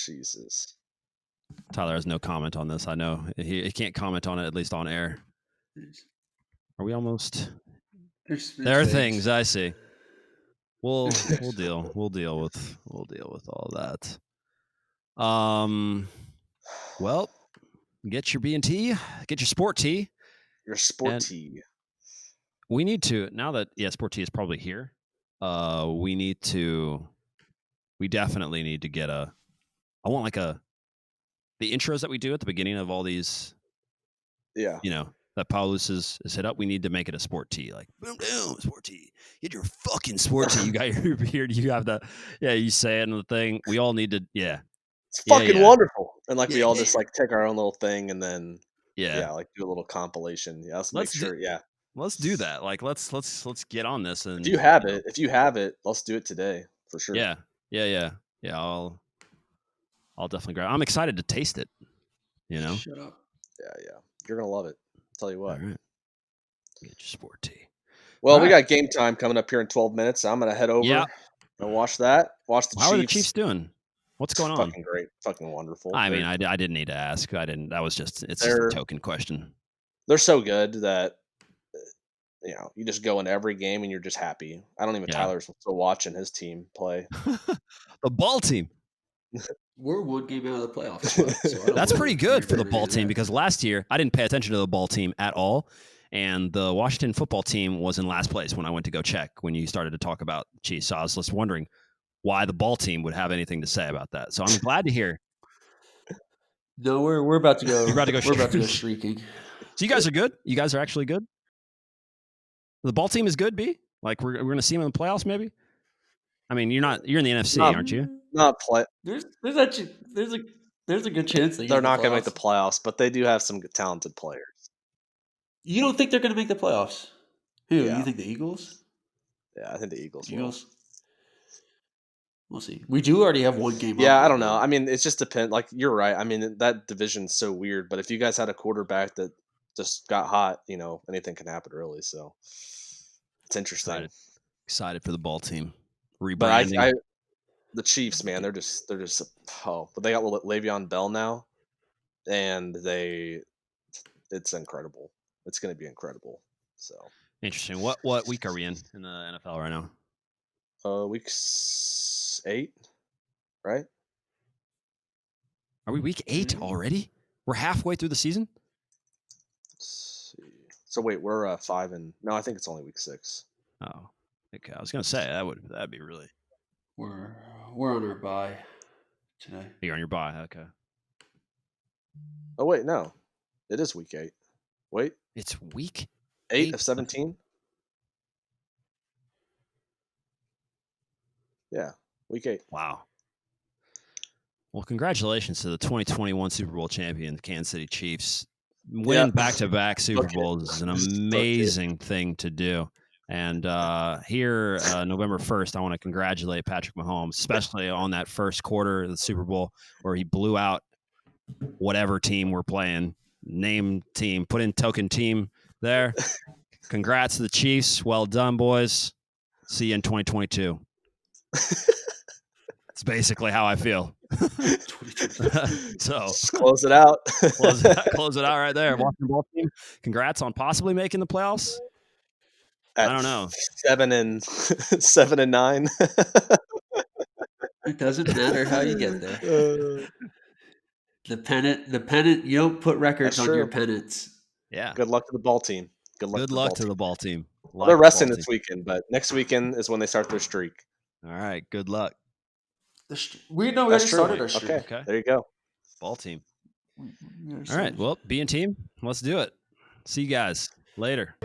Jesus. Tyler has no comment on this. I know he can't comment on it, at least on air. Are we almost? There are things I see. We'll deal with all that. Well, get your B&T, get your Sport Tee. Your Sport Tee. We need to, now that Sport Tee is probably here. We definitely need to get I want like the intros that we do at the beginning of all these. Yeah. That Paulus is hit up. We need to make it a Sport Tee. Like, boom, down, Sport Tee. Get your fucking Sport Tee. You got your beard. You have the, you say it in the thing. We all need to, It's fucking wonderful. And like we all just like take our own little thing and then like do a little compilation. Yeah, let's make sure. Let's do that. Like let's get on this. And if you have it, let's do it today for sure. Yeah. I'll definitely grab. I'm excited to taste it. Shut up. Yeah. You're gonna love it. I'll tell you what. All right. Get your Sport Tee. Well, we got game time coming up here in 12 minutes. So I'm gonna head over and watch that. Watch the Chiefs. How are the Chiefs doing? What's going on? Fucking great. Fucking wonderful. I mean, I didn't need to ask. I didn't. That was just it's just a token question. They're so good that you just go in every game and you're just happy. I don't even Tyler's still watching his team play. The ball team. We're one game out of the playoffs. So that's pretty good for the ball team because last year I didn't pay attention to the ball team at all. And the Washington football team was in last place when I went to go check when you started to talk about Chiefs. So I was just wondering why the ball team would have anything to say about that. So I'm glad to hear. No, we're about to go. You're about to go. We're about to go streaking. So you guys are good. You guys are actually good. The ball team is good. B. Like we're going to see them in the playoffs, maybe. I mean, you're in the NFC, aren't you? Not play. There's a good chance they're not going to make the playoffs, but they do have some talented players. You don't think they're going to make the playoffs? Who? You think the Eagles? Yeah, I think the Eagles will. We'll see. We do already have one game. Yeah, I don't know. I mean, it's just depend. Like you're right. I mean, that division's so weird. But if you guys had a quarterback that just got hot, anything can happen really. So it's interesting. Excited for the ball team. Rebranding. But the Chiefs, man, they're just but they got Le'Veon Bell now, and it's incredible. It's going to be incredible. So interesting. What week are we in the NFL right now? Week 8, right? Are we week 8 already? We're halfway through the season. Let's see. So wait, we're 5 and no, I think it's only week 6. Oh, okay. I was gonna say that'd be really. We're on our bye today. You're on your bye, okay. Oh wait, no, it is week 8. Wait, it's week 8 of 17. Yeah, week 8. Wow. Well, congratulations to the 2021 Super Bowl champion, the Kansas City Chiefs. Winning back-to-back Super Bowls is an amazing thing to do. And here, November 1st, I want to congratulate Patrick Mahomes, especially on that first quarter of the Super Bowl where he blew out whatever team we're playing. Name team, put in token team there. Congrats to the Chiefs. Well done, boys. See you in 2022. It's basically how I feel. So just close it out. close it out right there. Washington Ball team, congrats on possibly making the playoffs. I don't know. 7-9. It doesn't matter how you get there. The pennant. You don't put records on your pennants. Yeah. Good luck to the ball team. Good luck to the ball team. Well, they're resting this weekend, but next weekend is when they start their streak. All right. Good luck. We already started our streak. Okay. There you go. Ball team. All right. Well, be in team. Let's do it. See you guys later.